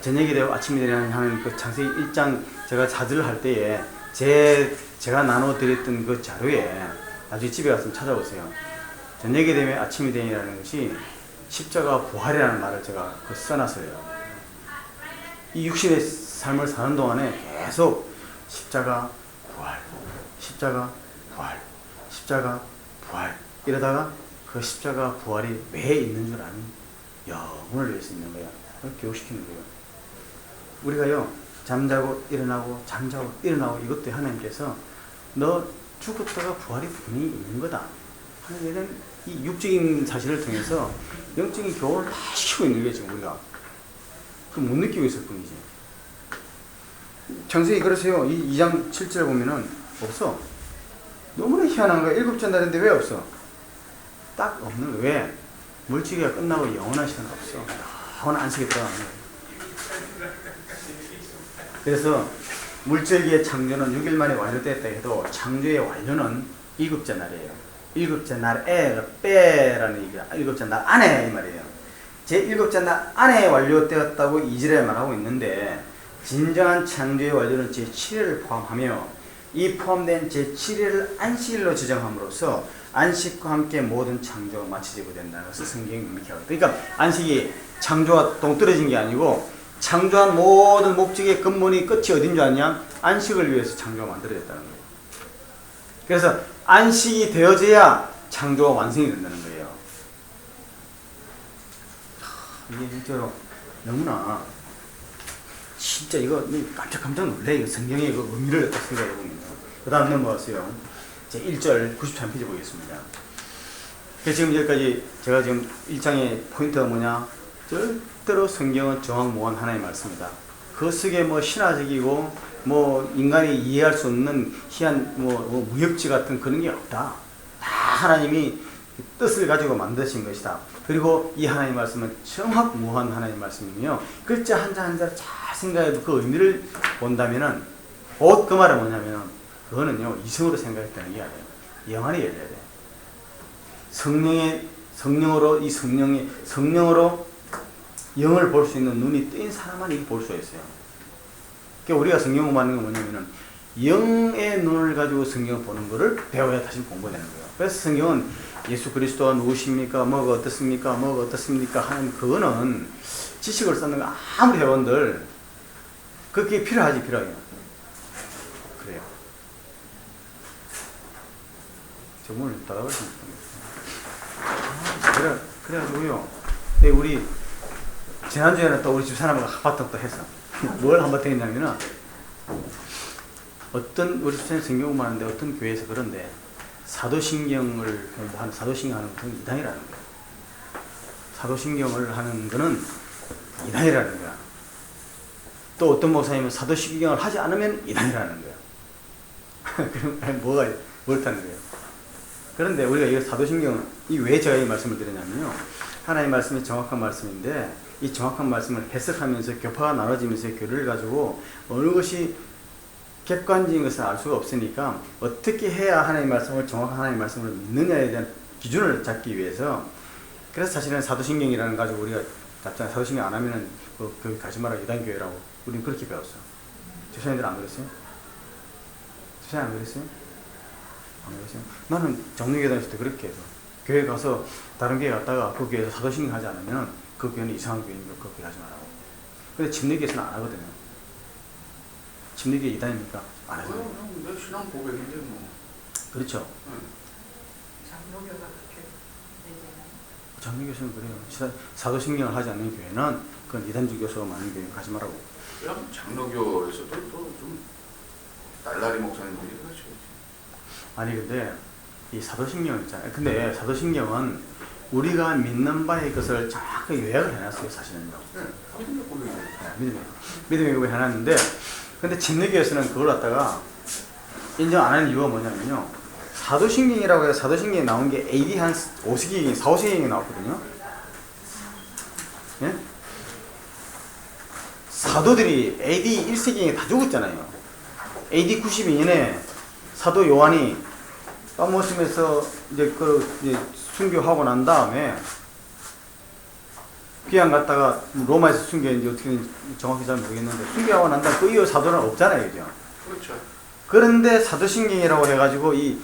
저녁이 되고 아침이 되는 하는 그 창세기 1장 제가 4절을 할 때에 제가 나눠드렸던 그 자료에 나중에 집에 가서 좀 찾아보세요. 저녁이 되면 아침이 되니라는 것이 십자가 부활이라는 말을 제가 써놨어요. 이 육신의 삶을 사는 동안에 계속 십자가 부활, 십자가 부활, 십자가 부활 이러다가 그 십자가 부활이 왜 있는 줄 아니? 영혼을 위해서 있는 거야. 그걸 교육시키는 거예요. 우리가요 잠자고 일어나고 잠자고 일어나고 이것도 하나님께서 너 죽었다가 부활이 분명히 있는 거다 하는 얘기는 이 육적인 사실을 통해서 영적인 교훈을 다 시키고 있는 거예요. 지금 우리가 그 못 느끼고 있을 뿐이지. 창세기 그러세요. 이 2장 7절 보면은 없어. 너무나 희한한 거야. 7째 날인데 왜 없어? 딱 없는 거야. 왜? 물질기가 끝나고 영원한 시간이 없어. 영원한 안식에 들어가는 거야. 그래서 물질기의 창조는 6일 만에 완료됐다 해도 창조의 완료는 7째 날이에요. 7째 날에 빼라는 얘기야. 7째 날 안에 이 말이에요. 제 7째 날 안에 완료되었다고 2절에 말하고 있는데 진정한 창조의 완료는 제 7일을 포함하며 이 포함된 제 7일을 안식일로 지정함으로써 안식과 함께 모든 창조가 마치지고 된다는 것을 성경이 명백하고 있다. 그러니까 안식이 창조와 동떨어진 게 아니고 창조한 모든 목적의 근본이 끝이 어딘 줄 아냐? 안식을 위해서 창조가 만들어졌다는 거예요. 그래서 안식이 되어져야 창조가 완성이 된다는 거예요. 이게 진짜로 너무나 진짜 이거 깜짝 놀래. 이거 성경의 그 의미를 생각해 보면. 그 다음 넘어가세요. 제 1절 93페이지 보겠습니다. 그래서 지금 여기까지 제가 지금 1장의 포인트가 뭐냐? 절대로 성경은 정확무한 하나의 말씀이다. 그 속에 뭐 신화적이고 뭐 인간이 이해할 수 없는 희한 뭐 무협지 같은 그런 게 없다. 다 하나님이 뜻을 가지고 만드신 것이다. 그리고 이 하나님 말씀은 정확무한 하나님 말씀이며 글자 한자 한자를 잘 생각해도 그 의미를 본다면은 곧 그 말은 뭐냐면은 그거는요 이성으로 생각했다는 게 아니에요. 영안이 열려야 돼. 성령으로 이 성령으로 영을 볼 수 있는 눈이 뜨인 사람만 이렇게 볼 수 있어요. 그러니까 우리가 성경 공부하는 건 뭐냐면은 영의 눈을 가지고 성경을 보는 거를 배워야 다시 공부되는 거예요. 그래서 성경은 예수 그리스도가 누구십니까? 뭐가 어떻습니까? 뭐가 어떻습니까? 하는 그거는 지식을 쌓는 거 아무리 회원들 그게 필요하지 필요해요. 그래요. 저 문을 닫아버렸습니다. 그래가지고요. 우리 지난주에는 또 우리 집 사람하고 한바탕 또 했어. 뭘 한바탕 했냐면은 어떤 우리 집사님 성경 공부하는데 어떤 교회에서 그런데 사도신경을 하는 사도신경 하는 것은 이단이라는 거야. 사도신경을 하는 거는 이단이라는 거야. 또 어떤 목사님은 사도신경을 하지 않으면 이단이라는 거야. 그럼 뭘 타는 거예요? 그런데 우리가 이 사도신경 왜 제가 이 말씀을 드리냐면요. 하나님의 말씀이 정확한 말씀인데 이 정확한 말씀을 해석하면서 교파가 나눠지면서 교리를 가지고 어느 것이 객관적인 것을 알 수가 없으니까 어떻게 해야 하나님의 말씀을 정확한 하나님의 말씀을 믿느냐에 대한 기준을 잡기 위해서 그래서 사실은 사도신경이라는 가지고 우리가 잡잖아요. 사도신경 안 하면은 그 가지 마라 이단교회라고 우리는 그렇게 배웠어. 조사님들 안 그랬어요? 조사님 안 그랬어요? 안 그랬어요? 나는 정리교회 다녔을 때 그렇게 해서 교회 가서 다른 교회 갔다가 그 교회에서 사도신경 하지 않으면 그 교회는 이상한 교회니까 그 교회 하지 말라고. 근데 침례교회에서는 안 하거든요. 침례교회 이단입니까? 안 하거든요. 내 신앙 고백인데 뭐. 그렇죠. 장로교가 그렇게 얘기하나요? 장로교에서는 그래요. 사도신경을 하지 않는 교회는 그건 이단적 요소가 많은 교회 가지 말라고. 그냥 장로교에서도 또 좀 날라리 목사님들이 그렇죠. 아니 근데 이 사도신경 있잖아요. 근데 사도신경은 우리가 믿는 바의 것을 정확하게 요약을 해놨어요. 사실은요. 네, 믿음의 고백이에요. 믿음의 고백을 해놨는데 근데 침례교에서는 그걸 갖다가 인정 안 하는 이유가 뭐냐면요. 사도신경이라고 해서 사도신경이 나온 게 AD 한 5세기, 4, 5세기에 나왔거든요. 예? 사도들이 AD 1세기에 다 죽었잖아요. AD 92년에 사도 요한이 빠모심에서 이제 순교하고 난 다음에 귀양 갔다가 로마에서 순교했는지 어떻게 정확히 잘 모르겠는데 순교하고 난 다음에 그 이후 사도는 없잖아요. 그죠? 그렇죠. 그런데 사도신경이라고 해가지고 이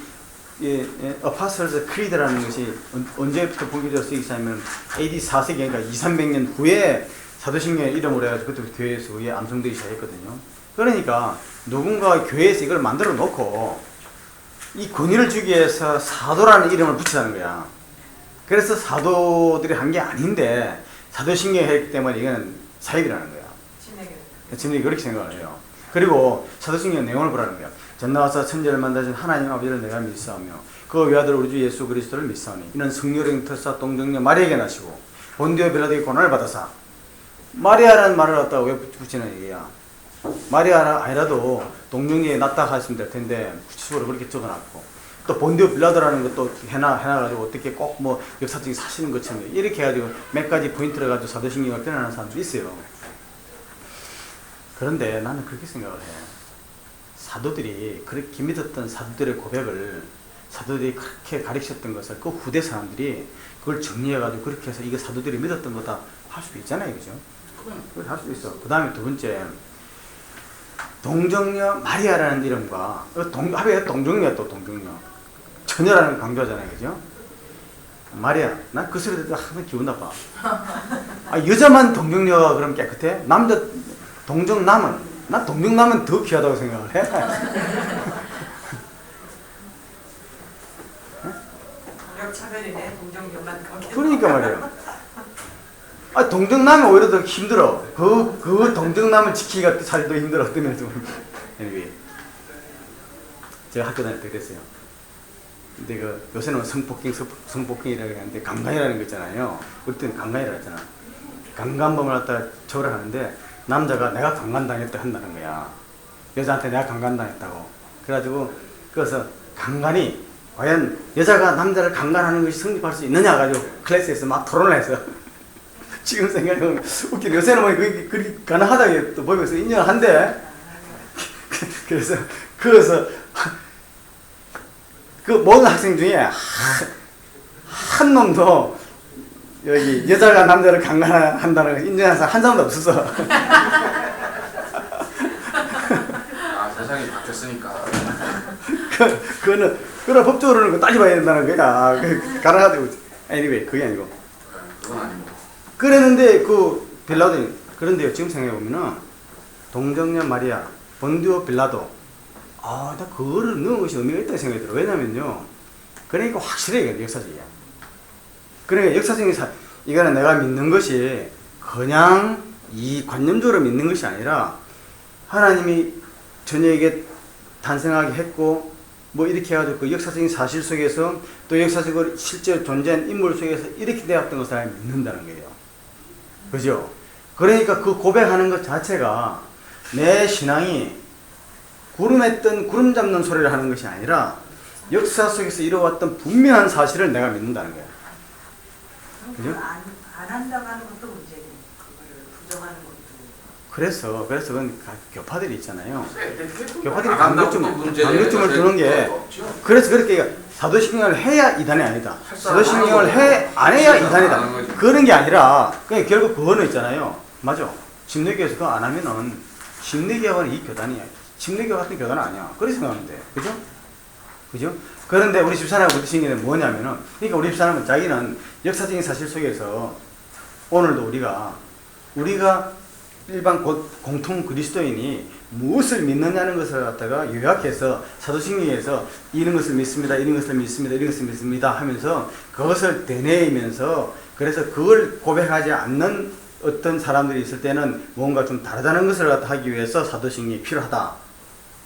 Apostles' Creed라는 것이 언제부터 본격적으로 쓰이기 시작하면 AD 4세기, 그러니까 200~300년 후에 사도신경의 이름으로 해가지고 그때 교회에서 그게 암송되기 시작했거든요. 그러니까 누군가 교회에서 이걸 만들어 놓고 이 권위를 주기 위해서 사도라는 이름을 붙이자는 거야. 그래서 사도들이 한 게 아닌데 사도신경이 했기 때문에 이건 사입이라는 거야. 진리가 그렇게 생각을 해요. 그리고 사도신경 내용을 보라는 거야. 전 나와서 천지를 만드신 하나님 아버지를 내가 믿사오며 그 외아들 우리 주 예수 그리스도를 믿사오니 이는 성령의特사 동정녀 마리아에게 나시고 본디오 빌라도의 고난을 받아사. 마리아라는 말을 갖다가 왜 붙이는 얘기야. 마리아가 아니라도 동정녀에 낳다 하시면 될 텐데 구체적으로 그렇게 적어놨고, 또 본디오 빌라도라는 것도 해놔가지고 어떻게 꼭 뭐 역사적인 사실인 것처럼 이렇게 해가지고 몇 가지 포인트를 가지고 사도신경을 표현하는 사람도 있어요. 그런데 나는 그렇게 생각을 해. 사도들이 그렇게 믿었던 사도들의 고백을 사도들이 그렇게 가르쳤던 것을 그 후대 사람들이 그걸 정리해가지고 그렇게 해서 이거 사도들이 믿었던 거다 할 수도 있잖아요, 그죠? 그걸 할 수도 있어. 그 다음에 두 번째, 동정녀 마리아라는 이름과 합의가 동정녀야. 또 동정녀 처녀라는 강조하잖아요, 그죠? 마리아, 난 그 소리 듣다 항상 기분 나빠. 여자만 동정녀가 그럼 깨끗해? 남자 동정남은, 난 동정남은 더 귀하다고 생각을 해. 역차별이네, 동정녀만 거기. 그러니까 말이에요. 동정남이 오히려 더 힘들어. 그 동정남을 지키기가 사실 더 힘들어. 어떤 면에서. anyway. 제가 학교 다닐 때 그랬어요. 근데 요새는 성폭행이라고 하는데 강간이라는 거 있잖아요. 우리 때는 강간이라고 했잖아. 강간범을 갖다 처벌을 하는데 남자가 내가 강간당했다 한다는 거야. 여자한테 내가 강간당했다고. 그래가지고 그래서 강간이 과연 여자가 남자를 강간하는 것이 성립할 수 있느냐 가지고 클래스에서 막 토론을 했어. 지금 생각해보면 웃기네. 요새는 뭐 그렇게 가능하다고 또 법에서 인정을 한대. 그래서 그 모든 학생 중에 한 놈도 여기 여자가 남자를 강간한다는 걸 인정하는 사람 한 사람도 없었어. 세상이 바뀌었으니까. 그거는 법적으로는 따져봐야 된다는 거야. 가능하다고. anyway, 그게 아니고. 그건 아니고. 그랬는데 빌라도, 그런데요, 지금 생각해보면은 동정녀 마리아, 본디오 빌라도, 나 그거를 넣은 것이 의미가 있다고 생각이 들어. 왜냐면요, 그러니까 확실해. 역사적이야. 그러니까 역사적인 이거는 내가 믿는 것이 그냥 이 관념적으로 믿는 것이 아니라 하나님이 저녀에게 탄생하게 했고 뭐 이렇게 해가지고 그 역사적인 사실 속에서 또 역사적으로 실제로 존재한 인물 속에서 이렇게 되었던 것을 믿는다는 거예요. 그죠? 그러니까 그 고백하는 것 자체가 내 신앙이 구름 잡는 소리를 하는 것이 아니라 역사 속에서 이루어왔던 분명한 사실을 내가 믿는다는 거예요. 그죠? 안 한다고 하는 것도 문제고, 그거를 부정하는 것도. 그래서 그건 교파들이 있잖아요. 교파들이 안 한다고 강조점을 두는 게, 그래서 그렇게 사도신경을 해야 이단이 아니다. 사도신경을 안 해야 이단이다. 그런 게 아니라, 그냥 결국 그거는 있잖아요. 맞아. 침례교에서 그거 안 하면은, 침례교회는 이 교단이야. 침례교 같은 교단은 아니야. 그렇게 생각하면 돼. 그죠? 그죠? 그런데 우리 집사람이 그렇게 신기한 게 뭐냐면은, 그러니까 우리 집사람은 자기는 역사적인 사실 속에서 오늘도 우리가 일반 공통 그리스도인이 무엇을 믿느냐는 것을 갖다가 요약해서 사도신경에서 이런 것을 믿습니다, 이런 것을 믿습니다, 이런 것을 믿습니다 하면서 그것을 되뇌이면서, 그래서 그걸 고백하지 않는 어떤 사람들이 있을 때는 뭔가 좀 다르다는 것을 갖다 하기 위해서 사도신경이 필요하다.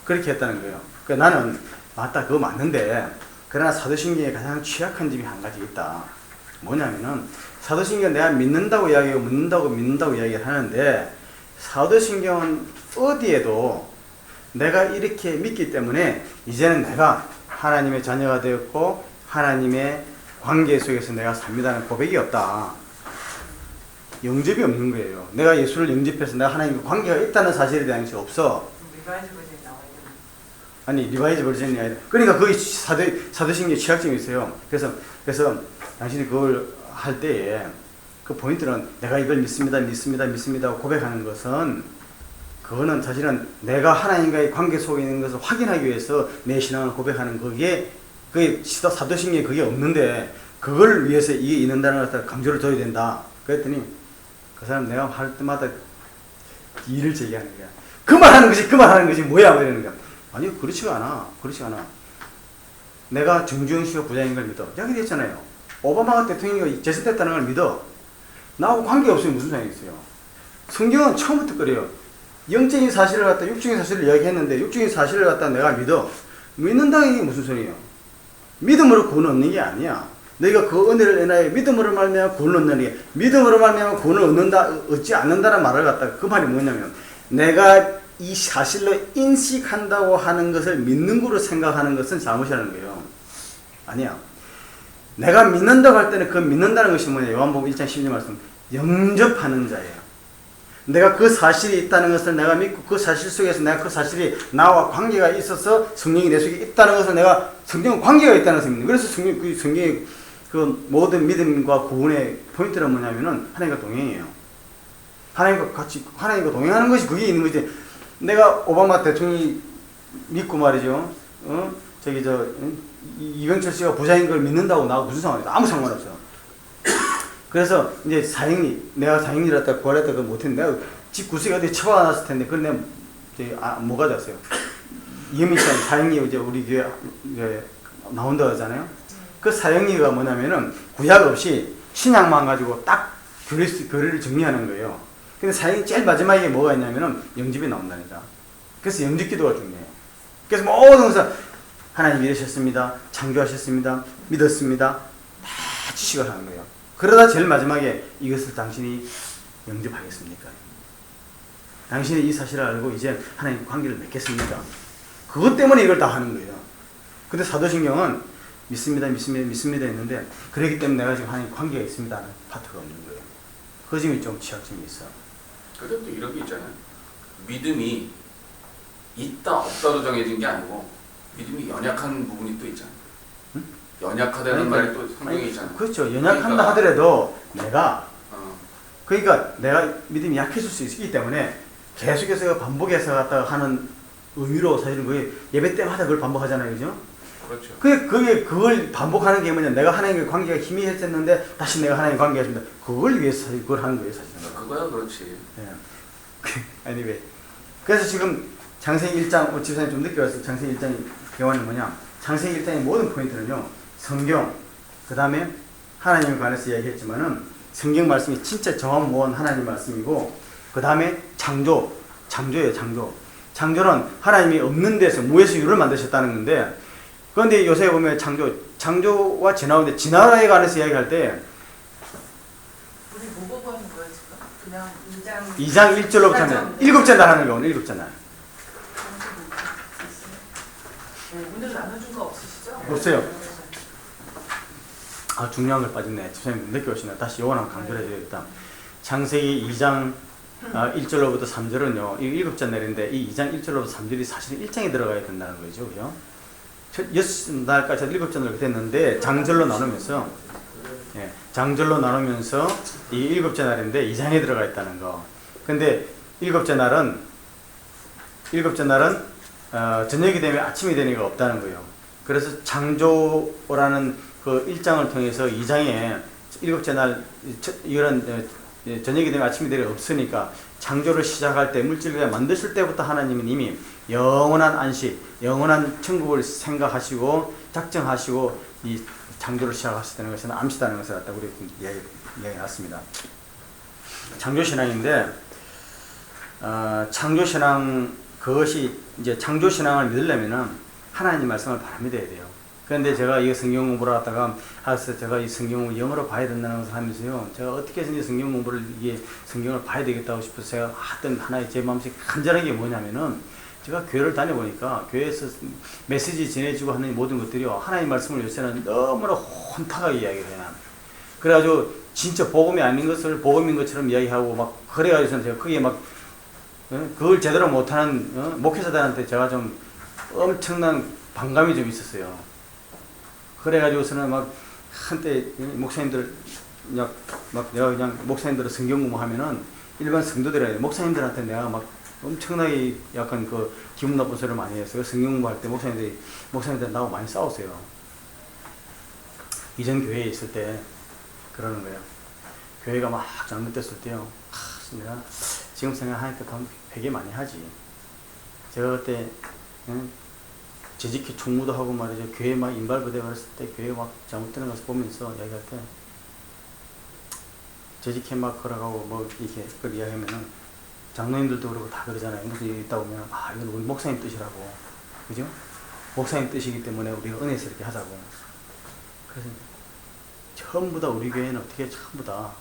그렇게 했다는 거예요. 그러니까 나는 맞다, 그거 맞는데, 그러나 사도신경에 가장 취약한 점이 한 가지 있다. 뭐냐면은 사도신경 내가 믿는다고 이야기하고 믿는다고 이야기를 하는데, 사도신경은 어디에도 내가 이렇게 믿기 때문에 이제는 내가 하나님의 자녀가 되었고 하나님의 관계 속에서 내가 삽니다는 고백이 없다. 영접이 없는 거예요. 내가 예수를 영접해서 내가 하나님과 관계가 있다는 사실에 대한 것이 없어. 리바이즈 버전이 나와야 되는. 아니, 리바이즈 버전이 아니라, 그러니까 거기 사도신경에 취약점이 있어요. 그래서 당신이 그걸 할 때에 그 포인트는 내가 이걸 믿습니다 고백하는 것은, 그거는 사실은 내가 하나님과의 관계 속에 있는 것을 확인하기 위해서 내 신앙을 고백하는 거기에 그 사도신경에 그게 없는데 그걸 위해서 이게 있는다는 것을 강조를 줘야 된다. 그랬더니 그 사람 내가 할 때마다 이의를 제기하는 거야. 그만하는 것이 뭐야? 뭐 이러는 거야. 아니 그렇지가 않아. 내가 정주영 씨가 부자인 걸 믿어. 여기 됐잖아요. 오바마가 대통령이 재선됐다는 걸 믿어. 나하고 관계없으면 무슨 상관이 있어요. 성경은 처음부터 그래요. 영적인 사실을 갖다 육적인 사실을 이야기했는데 육적인 사실을 갖다 내가 믿는다는 게 무슨 소리예요? 믿음으로 구원 얻는 게 아니야. 너희가 그 은혜를 인하여 믿음으로 말미암아 구원을 얻는 게 믿음으로 말미암아 구원을 얻지 않는다는 말을 갖다가 그 말이 뭐냐면 내가 이 사실로 인식한다고 하는 것을 믿는 거로 생각하는 것은 잘못이라는 거예요. 아니야. 내가 믿는다고 할 때는 그 믿는다는 것이 뭐냐. 요한복음 1장 12절 말씀. 영접하는 자예요. 내가 그 사실이 있다는 것을 내가 믿고 그 사실 속에서 내가 그 사실이 나와 관계가 있어서 성령이 내 속에 있다는 것을 내가 성경은 관계가 있다는 것을 믿는. 그래서 성경의 그 모든 믿음과 구원의 포인트는 뭐냐면은 하나님과 동행이에요. 하나님과 동행하는 것이 그게 있는 거지. 내가 오바마 대통령이 믿고 말이죠. 이병철 씨가 부자인 걸 믿는다고 나하고 무슨 상관이야? 아무 상관없어. 그래서 이제 내가 사형리를 했다 구하랬다 그걸 못했는데 내가 집 구석에 어디 처박아놨을 텐데 그걸 내가 못 가져왔어요. 이은미 씨가 사형리 이제 우리 교회 나온다고 하잖아요. 그 사형리가 뭐냐면은 구약 없이 신약만 가지고 딱 교리를 정리하는 거예요. 근데 사형리 제일 마지막에 뭐가 있냐면은 영접이 나온다니까. 그래서 영접 기도가 중요해요. 그래서 모든 것을 하나님 이러셨습니다. 창조하셨습니다. 믿었습니다. 다 지식을 하는 거예요. 그러다 제일 마지막에 이것을 당신이 영접하겠습니까? 당신이 이 사실을 알고 이제 하나님 관계를 맺겠습니까? 그것 때문에 이걸 다 하는 거예요. 근데 사도신경은 믿습니다 했는데 그렇기 때문에 내가 지금 하나님 관계가 있습니다 하는 파트가 없는 거예요. 그 점이 좀 취약점이 있어. 근데 또 이런 게 있잖아요. 믿음이 있다 없다로 정해진 게 아니고 믿음이 연약한 부분이 또 있잖아요. 응? 연약하다는 말이 또 성경에 있잖아요. 그렇죠. 연약한다 하더라도 내가 그러니까 내가 믿음이 약해질 수 있기 때문에 계속해서 반복해서 갖다가 하는 의미로 사실은 그게 예배 때마다 그걸 반복하잖아요. 그죠? 그렇죠. 그걸 반복하는 게 뭐냐. 내가 하나님과 관계가 희미해졌는데 다시 내가 하나님과 관계가 있습니다. 그걸 위해서 사실 그걸 하는 거예요. 사실은. 그거야 그렇지. 예. anyway. 그래서 지금 창세기 1장, 집사님 좀 늦게 왔어요. 창세기 1장의 경우는 뭐냐. 창세기 1장의 모든 포인트는요. 성경, 그 다음에 하나님에 관해서 이야기했지만은 성경 말씀이 진짜 정확무원 하나님 말씀이고 그 다음에 창조예요. 창조는 하나님이 없는 데서 무에서 유를 만드셨다는 건데 그런데 요새 보면 창조와 진화인데 진화에 관해서 이야기할 때 우리 뭐 보고 있는 거야 지금? 그냥 2장 1절로부터 하면 7째 날 하는 경우는 7째 날. 오늘 나눠준 거 없으시죠? 없어요. 중요한 걸 빠졌네. 집사님 늦게 오시네. 다시 요건 한번 강조를 해줘야겠다. 창세기 2장 1절로부터 3절은요. 이 7째 날인데 이 2장 1절로부터 3절이 사실은 1장에 들어가야 된다는 거죠. 그죠? 첫 6날까지 7째 날 됐는데 장절로 나누면서 이 7째 날인데 2장에 들어가 있다는 거. 근데 7째 날은 저녁이 되면 아침이 되는 게 없다는 거예요. 그래서 창조라는 그 1장을 통해서 2장에 7째 날 이런 저녁이 되면 아침이 되는 게 없으니까 창조를 시작할 때 물질을 만드실 때부터 하나님은 이미 영원한 안식, 영원한 천국을 생각하시고 작정하시고 이 창조를 시작하시다는 것은 암시다는 것을 갖다 우리 이야기 났습니다. 창조신앙인데 창조신앙 그것이 이제 창조신앙을 믿으려면은 하나님 말씀을 바로 믿어야 돼요. 그런데 제가 이 성경 공부를 하다가 제가 이 성경을 영어로 봐야 된다는 것을 하면서요. 제가 어떻게 해서 성경 공부를 성경을 봐야 되겠다고 싶어서 제가 하던 하나의 제 마음속에 간절한 게 뭐냐면은 제가 교회를 다녀보니까 교회에서 메시지 전해주고 하는 모든 것들이요. 하나님 말씀을 요새는 너무나 혼탁하게 이야기를 해요. 그래가지고 진짜 복음이 아닌 것을 복음인 것처럼 이야기하고 막 그래가지고 제가 크게 막 그걸 제대로 못하는 목회자들한테 제가 좀 엄청난 반감이 좀 있었어요. 그래가지고서는 막 한때 목사님들 내가 그냥 목사님들 성경 공부하면은 일반 성도들이 목사님들한테 내가 막 엄청나게 약간 그 기분 나쁜 소리를 많이 했어요. 성경 공부할 때 목사님들 나하고 많이 싸웠어요. 이전 교회에 있을 때 그러는 거예요. 교회가 막 잘못됐을 때요. 내가 지금 생각하니까 더 회개 많이 하지. 제가 그때 재직회 총무도 하고 말이죠. 교회 막 인발부대 갔을 때 교회 막 잘못되는 것을 보면서 이야기할 때 재직회 막 걸어가고 뭐 이렇게 그걸 이야기하면은 장로님들도 그러고 다 그러잖아요. 무슨 일이 있다 보면 이건 우리 목사님 뜻이라고, 그죠? 목사님 뜻이기 때문에 우리가 은혜스럽게 하자고. 그래서 전부 다 우리 교회는 어떻게 전부 다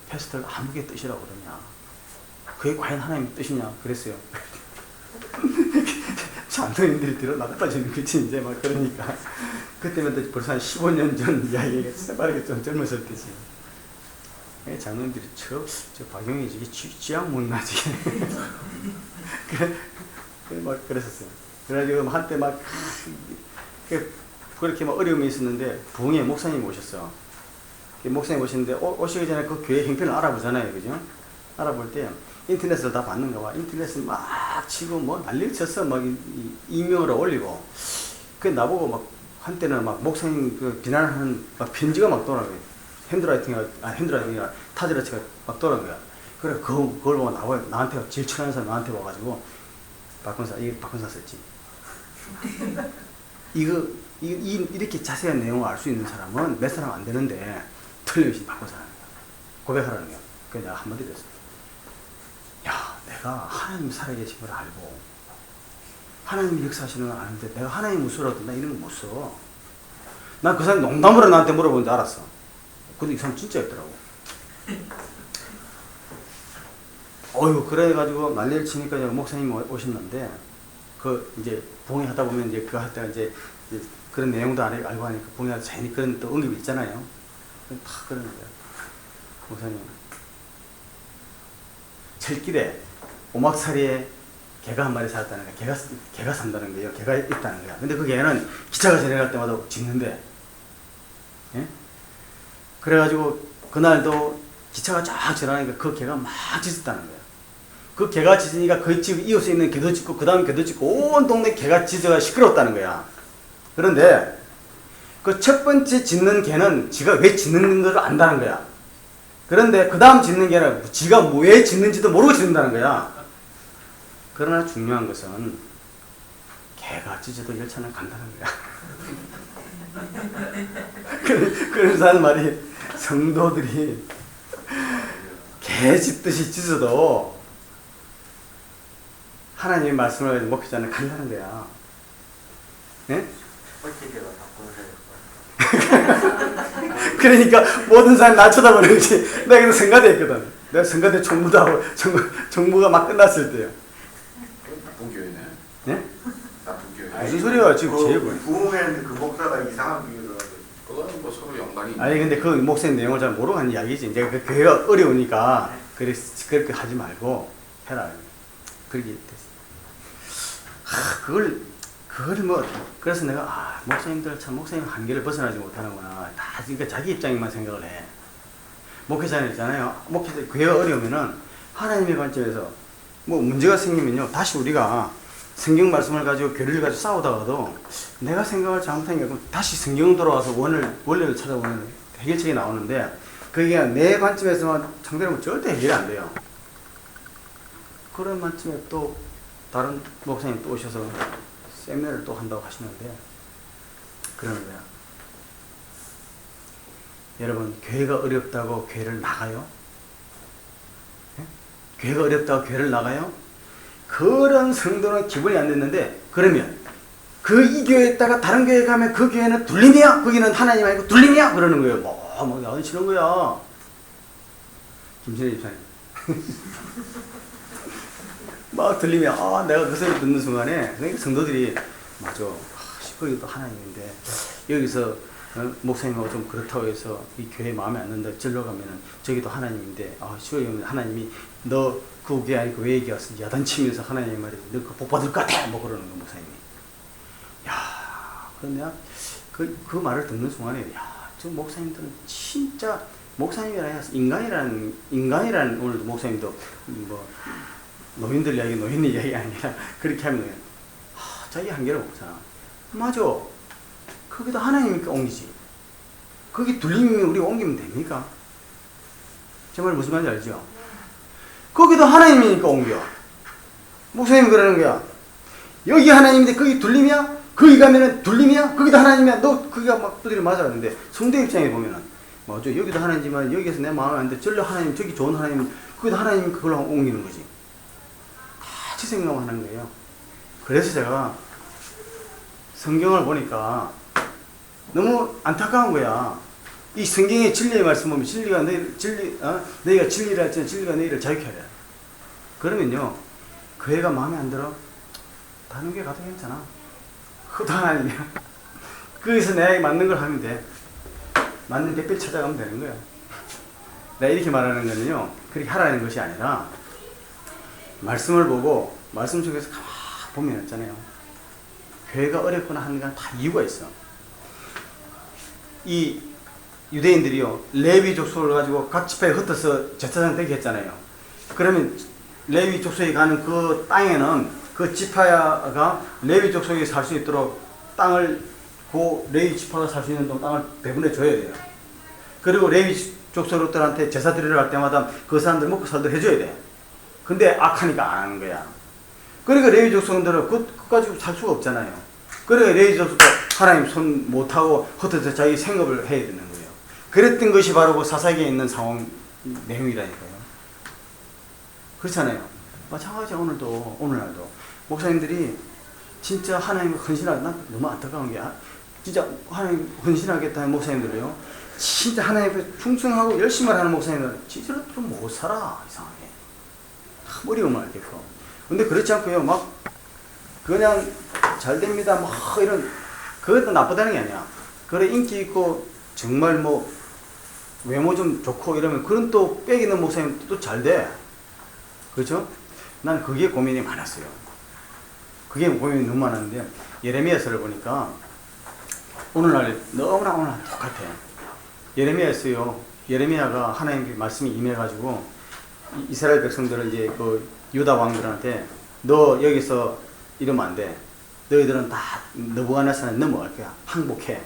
패스터가 아무개 뜻이라고 그러냐, 그게 과연 하나님의 뜻이냐 그랬어요. 장로님들이 들어 나빠지는 거지 이제 막. 그러니까 그때면 벌써 한 15년 전 이야기가 새빠르게 좀 젊었을 때지. 장로님들이 저 박용이 저게 쥐약 못나지. 그래 막 그랬었어요. 그래가지고 한때 막 그렇게 막 어려움이 있었는데 부흥회 목사님 오셨어. 목사님 오셨는데 오시기 전에 그 교회 형편을 알아보잖아요, 그죠? 알아볼 때 인터넷을 다 봤는가 봐. 인터넷을 막 치고 뭐 난리를 쳤어. 막 익명으로 올리고. 그 나보고 막 한때는 막 목사님 그 비난하는 막 편지가 막 돌아가요. 핸드라이팅이라 타지라치가 막 돌아가요. 그래 그걸 보고 나한테 제일 친한 사람 나한테 와가지고 이게 박근사 썼지. 이렇게 자세한 내용을 알 수 있는 사람은 몇 사람 안 되는데 틀림없이 박근사라는 거야. 고백하라는 거야. 그래서 내가 한마디 했어. 야, 내가 하나님 살아계신 걸 알고 하나님이 역사하시는 걸 아는데 내가 하나님 무서워라도 나 이런 거 못 써. 난 그 사람 농담으로 나한테 물어보는데 알았어. 근데 이 사람 진짜였더라고. 그래가지고 난리를 치니까 목사님 오셨는데 이제 부흥회 하다 보면 이제 그거 할 때가 이제 그런 내용도 알고 하니까 부흥회 할 때 괜히 그런 또 언급이 있잖아요. 다 그러는 거야. 목사님, 철길에 오막살이에 개가 한 마리 살았다는 거야. 개가 산다는 거예요. 개가 있다는 거야. 근데 그 개는 기차가 지나갈 때마다 짖는데, 예? 그래가지고 그날도 기차가 쫙 지나가니까 그 개가 막 짖었다는 거야. 그 개가 짖으니까 그 집 이웃에 있는 개도 짖고 그 다음 개도 짖고 온 동네 개가 짖어가 시끄러웠다는 거야. 그런데 그 첫 번째 짖는 개는 지가 왜 짖는 걸 안다는 거야. 그런데 그 다음 짖는 개는 지가 왜 짖는지도 모르고 짖는다는 거야. 그러나 중요한 것은 개가 짖어도 열차는 간다는 거야. 그래서 하는 말이 성도들이 개 짖듯이 짖어도 하나님의 말씀을 목회자는 간다는 거야. 네? 그러니까 모든 사람이 나 쳐다보는 거지. 내가 그래서 성가대 했거든. 내가 성가대 총무도 하고 총무가 막 끝났을 때요. 나쁜 교회네. 네? 나쁜 교회. 무슨 소리야 지금 제일 부흥회는 그 목사가 이상한 비유를 하고. 그거는 뭐 서로 연관이. 아니 근데 그 목사님 내용을 잘 모르고 하는 이야기지. 이제 그 교회가 어려우니까 그렇게 하지 말고 해라. 그렇게 됐어. 그걸 뭐 그래서 내가 목사님들 참 목사님 한계를 벗어나지 못하는구나. 다 그러니까 자기 입장에만 생각을 해. 목회자는 있잖아요. 목회자 교회가 어려우면은 하나님의 관점에서 뭐 문제가 생기면요 다시 우리가 성경 말씀을 가지고 교리를 가지고 싸우다가도 내가 생각을 잘못하니까 그럼 다시 성경 돌아와서 원래를 찾아보면 해결책이 나오는데 그게 내 관점에서만 상대하면 절대 해결이 안 돼요. 그런 관점에 또 다른 목사님 또 오셔서 세미나를 또 한다고 하시는데 그러는 거야. 여러분 교회가 어렵다고 교회를 나가요? 네? 교회가 어렵다고 교회를 나가요? 그런 성도는 기본이 안 됐는데 그러면 이 교회에 있다가 다른 교회에 가면 그 교회는 둘림이야? 거기는 하나님 아니고 둘림이야? 그러는 거예요. 뭐 나는 싫은 거야. 김신혜 집사님 막 들리면 내가 그 소리 듣는 순간에 그러니까 성도들이 맞아. 거기도 하나님인데 여기서 목사님하고 좀 그렇다고 해서 이 교회 마음에 안 든다. 절로 가면은 저기도 하나님인데 시골에 하나님이 너 그 교회 아니고 왜 여기 왔어? 야단치면서 하나님 말이 너 그 복 받을 것 같아. 뭐 그러는 거 목사님이. 야, 그런데 그 말을 듣는 순간에 저 목사님들은 진짜 목사님이 아니라 인간이라는 오늘도 목사님도 뭐 노인들 이야기 노인 이야기 아니라 그렇게 하면 자기 한계를 못 보잖아. 맞아. 거기도 하나님이니까 옮기지. 거기 둘림이면 우리가 옮기면 됩니까? 제 말 무슨 말인지 알죠? 거기도 하나님이니까 옮겨. 목사님이 그러는 거야. 여기 하나님인데 거기 둘림이야? 거기 가면은 둘림이야? 거기도 하나님이야? 너 거기가 막 두드려 맞아가는데 성도 입장에 보면은 뭐죠? 여기도 하나님이지만 여기에서 내 마음에 안 돼. 절로 하나님, 저기 좋은 하나님, 거기도 하나님 그걸로 옮기는 거지. 같이 생각하는 거예요. 그래서 제가 성경을 보니까 너무 안타까운 거야. 이 성경의 진리의 말씀 보면 진리가 너희가 진리를 할지는 진리가 너희를 자유케 하랴. 그러면요, 그 애가 마음에 안 들어? 다른 게 가도 괜찮아. 그것도 하나님이야. 거기서 내가 맞는 걸 하면 돼. 맞는 백별 찾아가면 되는 거야. 내가 이렇게 말하는 거는요, 그렇게 하라는 것이 아니라 말씀을 보고 말씀 속에서 가만히 보면 있잖아요. 교회가 어렵거나 하는 건 다 이유가 있어. 이 유대인들이요, 레위 족속을 가지고 각 지파에 흩어서 제사장 되게 했잖아요. 그러면 레위 족속에 가는 그 땅에는 그 지파가 레위 족속에 살 수 있도록 땅을, 그 레위 지파가 살 수 있는 땅을 배분해 줘야 돼요. 그리고 레위 족속들한테 제사 드리러 갈 때마다 그 사람들 먹고 살도록 해줘야 돼. 근데 악하니까 안 하는 거야. 그러니까 레위 족속들은 그거 가지고 살 수가 없잖아요. 그러니까 레위 족속도 하나님 손 못하고 흩어져 자기 생업을 해야 되는 거예요. 그랬던 것이 바로 그 사사기에 있는 상황 내용이라니까요. 그렇잖아요. 마찬가지 오늘날도 목사님들이 진짜 하나님을 헌신하게, 난 너무 안타까운 게, 진짜 하나님 헌신하겠다는 목사님들이요, 진짜 하나님 앞에 충성하고 열심히 하는 목사님들은 진짜로 좀 못 살아. 이상하게 참 어려움을 알겠고. 근데 그렇지 않고요, 막 그냥 잘 됩니다 막 이런, 그것도 나쁘다는 게 아니야. 그래 인기 있고 정말 뭐 외모 좀 좋고 이러면 그런 또 빽 있는 목사님 또 잘 돼. 그렇죠? 난 그게 고민이 많았어요. 그게 고민이 너무 많았는데, 예레미야서를 보니까 오늘날 너무나 오늘 똑같아요. 예레미야서요, 예레미야가 하나님의 말씀이 임해가지고 이스라엘 백성들을 이제 그 유다 왕들한테 너 여기서 이러면 안 돼. 너희들은 다 느부갓네살한테 넘어갈 거야. 항복해.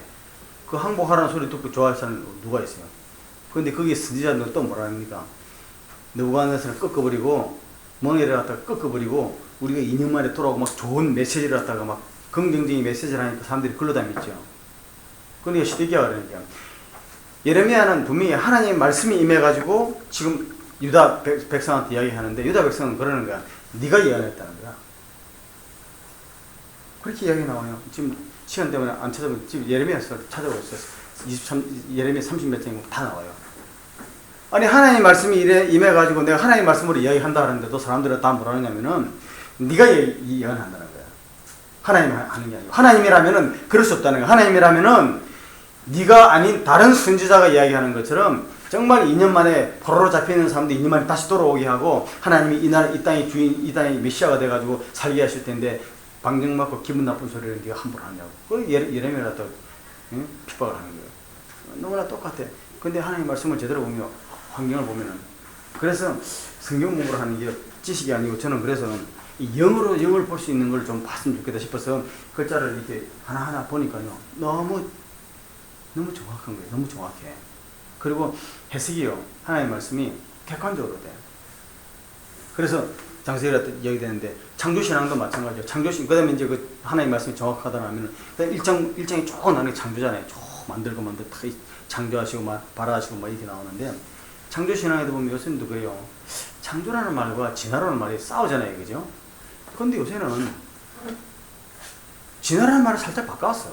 그 항복하라는 소리 듣고 좋아할 사람 누가 있어요? 그런데 거기 선지자들은 또 뭐라 합니까? 느부갓네살을 꺾어버리고 멍에를 갖다가 꺾어버리고 우리가 2년 만에 돌아오고 막 좋은 메시지를 갖다가 막 긍정적인 메시지를 하니까 사람들이 글로 다 믿죠. 그러니까 시대기야. 그러니까 예레미야는 분명히 하나님의 말씀이 임해가지고 지금 유다 백성한테 이야기하는데, 유다 백성은 그러는 거야. 네가 예언했다는 거야. 그렇게 이야기 나와요. 지금 시간 때문에 안 찾아보면 지금 예레미야서 찾아보고 있어요. 예레미야 30몇 장이 다 나와요. 아니 하나님 말씀이 임해가지고 내가 하나님 말씀으로 이야기한다 하는데도 사람들은 다 뭐라 하냐면은 네가 예언한다는 거야. 하나님 하는 게 아니고, 하나님이라면은 그럴 수 없다는 거야. 하나님이라면은 네가 아닌 다른 선지자가 이야기하는 것처럼 정말 2년 만에 포로로 잡혀있는 사람들이 2년 만에 다시 돌아오게 하고 하나님이 이 땅의 주인, 이 땅의 메시아가 돼가지고 살게 하실 텐데 방정 맞고 기분 나쁜 소리를 네가 함부로 하냐고. 그 예레미야가 또 핍박을 하는 거예요. 너무나 똑같아. 근데 하나님 말씀을 제대로 보면, 환경을 보면은, 그래서 성경 공부를 하는 게 지식이 아니고, 저는 그래서 이 영을 볼 수 있는 걸 좀 봤으면 좋겠다 싶어서 글자를 이렇게 하나하나 보니까요, 너무 정확한 거예요. 너무 정확해. 그리고 해석이요, 하나님 말씀이 객관적으로 돼. 그래서 장세기라 얘기되는데, 창조신앙도 마찬가지예요. 창조신, 그 다음에 이제 그 하나님 말씀이 정확하다면, 일장이 쭉 나는 게 창조잖아요. 쭉 만들고 다 창조하시고 발화하시고 이렇게 나오는데, 창조신앙에도 보면 요새도 그래요. 창조라는 말과 진화라는 말이 싸우잖아요. 그죠? 근데 요새는 진화라는 말을 살짝 바꿔왔어.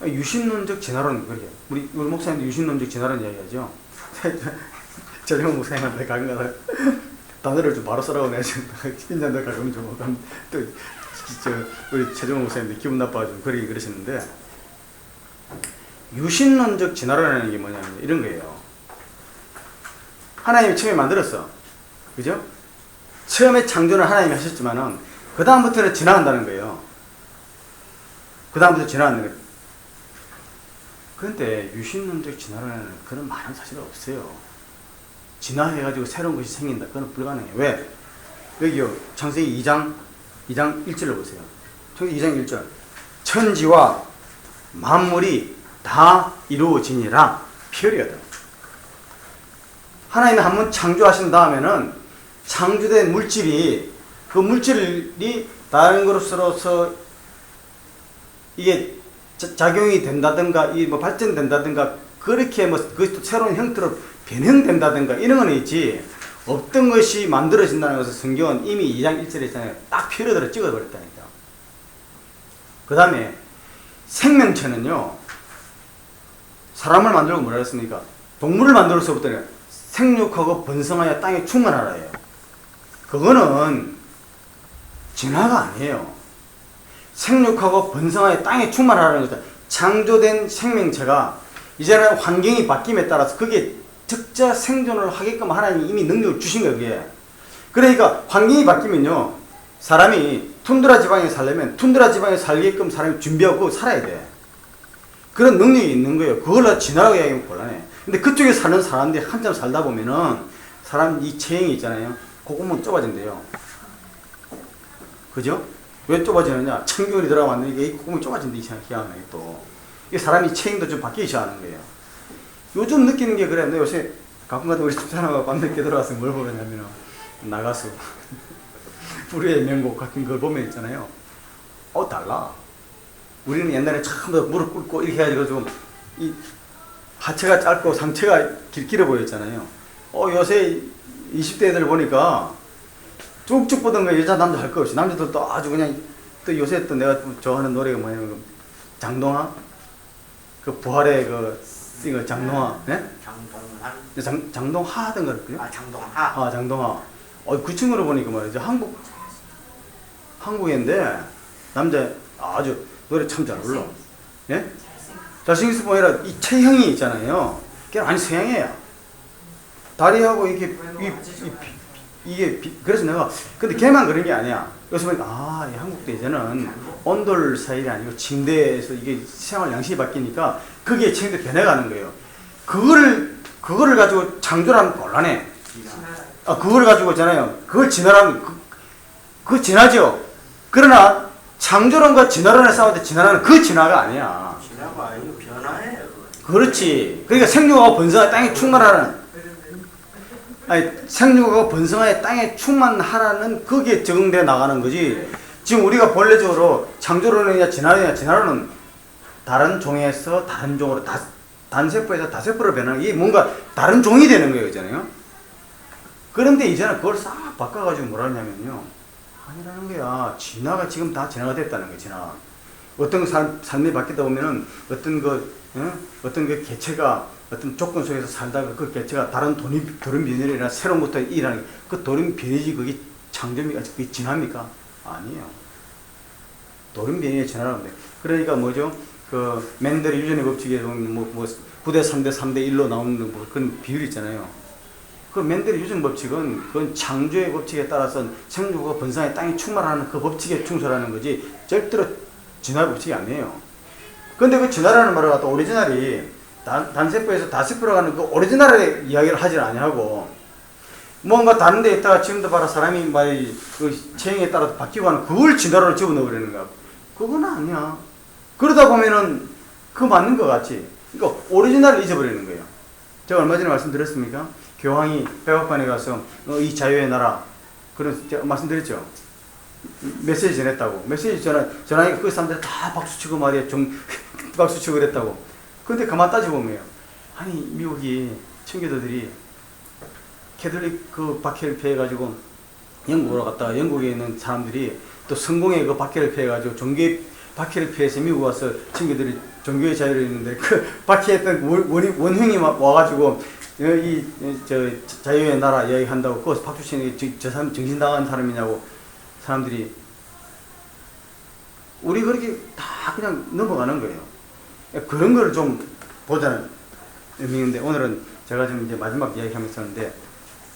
유신론적 진화론, 그렇게. 우리 목사님도 유신론적 진화론 이야기하죠. 저정 목사님한테 가끔가다 단어를 좀 바로 쓰라고 내가 지금 신자들 가끔 좀 또 우리 최정 목사님도 기분 나빠가지고 그러시는데, 유신론적 진화론이라는 게 뭐냐면 이런 거예요. 하나님이 처음에 만들었어. 그죠? 처음에 창조는 하나님이 하셨지만은 그 다음부터는 진화한다는 거예요. 그 다음부터 진화하는 거예요. 그런데 유신론적 진화론에는 그런 말은 사실 없어요. 진화해가지고 새로운 것이 생긴다. 그건 불가능해요. 왜? 여기요, 창세기 2장 1절을 보세요. 창세기 2장 1절. 천지와 만물이 다 이루어지니라. 피어리어드. 하나님이 한번 창조하신 다음에는 창조된 물질이 그 물질이 다른 것으로서 이게 작용이 된다든가 이 뭐 발전된다든가 그렇게 뭐 그 새로운 형태로 변형된다든가 이런 건 있지 없던 것이 만들어진다는 것을 성경은 이미 2장 1절에 있잖아요. 딱 피어들어 찍어버렸다니까. 그 다음에 생명체는요 사람을 만들고 뭐라 했습니까? 동물을 만들어서부터 생육하고 번성하여 땅에 충만하라예요. 그거는 진화가 아니에요. 생육하고 번성하여 땅에 충만하라는 것은 창조된 생명체가 이제는 환경이 바뀜에 따라서 그게 적자 생존을 하게끔 하나님이 이미 능력을 주신 거예요. 그게. 그러니까 환경이 바뀌면요 사람이 툰드라 지방에 살려면 툰드라 지방에 살게끔 사람이 준비하고 살아야 돼. 그런 능력이 있는 거예요. 그걸로 진화라고 이야기하면 곤란해. 근데 그쪽에 사는 사람들이 한참 살다 보면은 사람 이 체형이 있잖아요. 그거만 좁아진대요. 그죠? 왜 좁아지느냐? 청결이 들어가면 이게 콧구멍이 좁아진다. 희한하게 또. 이게 사람이 체형도 좀 바뀌기 시작하는 거예요. 요즘 느끼는 게 그래. 너 요새 가끔가다 우리 집사람하고 밤늦게 들어와서 뭘 보냐면은 나가수 불후의 명곡 같은 걸 보면 있잖아요. 달라. 우리는 옛날에 처음부터 무릎 꿇고 이렇게 해가지고 이 하체가 짧고 상체가 길어 보였잖아요. 요새 20대 애들 보니까 쭉쭉 뻗은 거 여자 남자 할 거 없이 남자들도 아주 그냥 또 요새 또 내가 좋아하는 노래가 뭐냐면 장동화 그 부활의 그 싱어 장동화 네? 장동환 장동하 하던 거였고요. 장동하 장동하 그 친구를 보니까 말이죠 한국인데 남자 아주 노래 참 잘 불러. 예? 잘생겼을 뿐 아니라 이 체형이 있잖아요. 걔 많이 서양이에요. 다리하고 이게 그래서 내가 근데 걔만 그런 게 아니야. 그래서 보니까 이 한국도 이제는 온돌 스타일이 아니고 침대에서 이게 생활 양식이 바뀌니까 그게 침대 변해가는 거예요. 그거를 가지고 창조라면 곤란해. 그걸 가지고 있잖아요. 그걸 진화라면 그 진화죠. 그러나 창조론과 진화론을 싸울 때 진화론은 그 진화가 아니야. 진화가 아니고 변화예요. 그렇지. 그러니까 생육하고 번성하여 땅에 충만하라는 생육하고 번성하여 땅에 충만하라는 그게 적용돼 나가는 거지. 지금 우리가 본래적으로 창조론이냐 진화론은 다른 종에서 다른 종으로 단세포에서 다세포로 변하는 게 뭔가 다른 종이 되는 거예요. 있잖아요. 그런데 이제는 그걸 싹 바꿔가지고 뭐라 하냐면요. 아니라는 거야. 진화가 지금 다 진화가 됐다는 거야. 진화. 어떤 삶이 바뀌다 보면은 어떤 그 개체가 어떤 조건 속에서 살다가 그 개체가 다른 돌연 변이나 새로부터 일하는 그 돌연 변이지 그게 창조입니까? 그게 진화입니까? 아니에요. 돌연 변이의 진화라고 합니다. 그러니까 뭐죠? 그 맨델의 유전의 법칙에 보면 뭐 9대 3대 3대 1로 나오는 뭐 그런 비율이 있잖아요. 그 맨델의 유전 법칙은 그건 창조의 법칙에 따라서 생육과 번성의 땅이 충만하는 그 법칙에 충실하는 거지 절대로 진화 법칙이 아니에요. 근데 그 진화라는 말을 갖다 오리지널이 단세포에서 다세포로 가는 그 오리지널의 이야기를 하질 아니하고 뭔가 다른 데 있다가 지금도 봐라 사람이 그 체형에 따라 바뀌고 하는 그걸 진화로 집어넣으려는 거야. 그건 아니야. 그러다 보면은 그거 맞는 것 같지. 그러니까 오리지널을 잊어버리는 거예요. 제가 얼마 전에 말씀드렸습니까? 교황이 백악관에 가서 이 자유의 나라 그런 제가 말씀드렸죠. 메시지 전했다고. 메시지 전하니까 그 사람들 다 박수치고 말이야. 박수치고 그랬다고. 근데 가만 따져보면 아니 미국이 청교도들이 캐톨릭 그 박해를 피해가지고 영국으로 갔다가 영국에 있는 사람들이 또 성공의 그 박해를 피해가지고 종교의 박해를 피해서 미국 와서 청교들이 종교의 자유를 있는데 그 박해했던 원흉이 와가지고 자유의 나라 이야기한다고 거기서 박수치는 게 저 사람 정신당한 사람이냐고 사람들이 우리 그렇게 다 그냥 넘어가는 거예요. 그런 걸 좀 보자는 의미인데 오늘은 제가 지금 이제 마지막 이야기하면서 하는데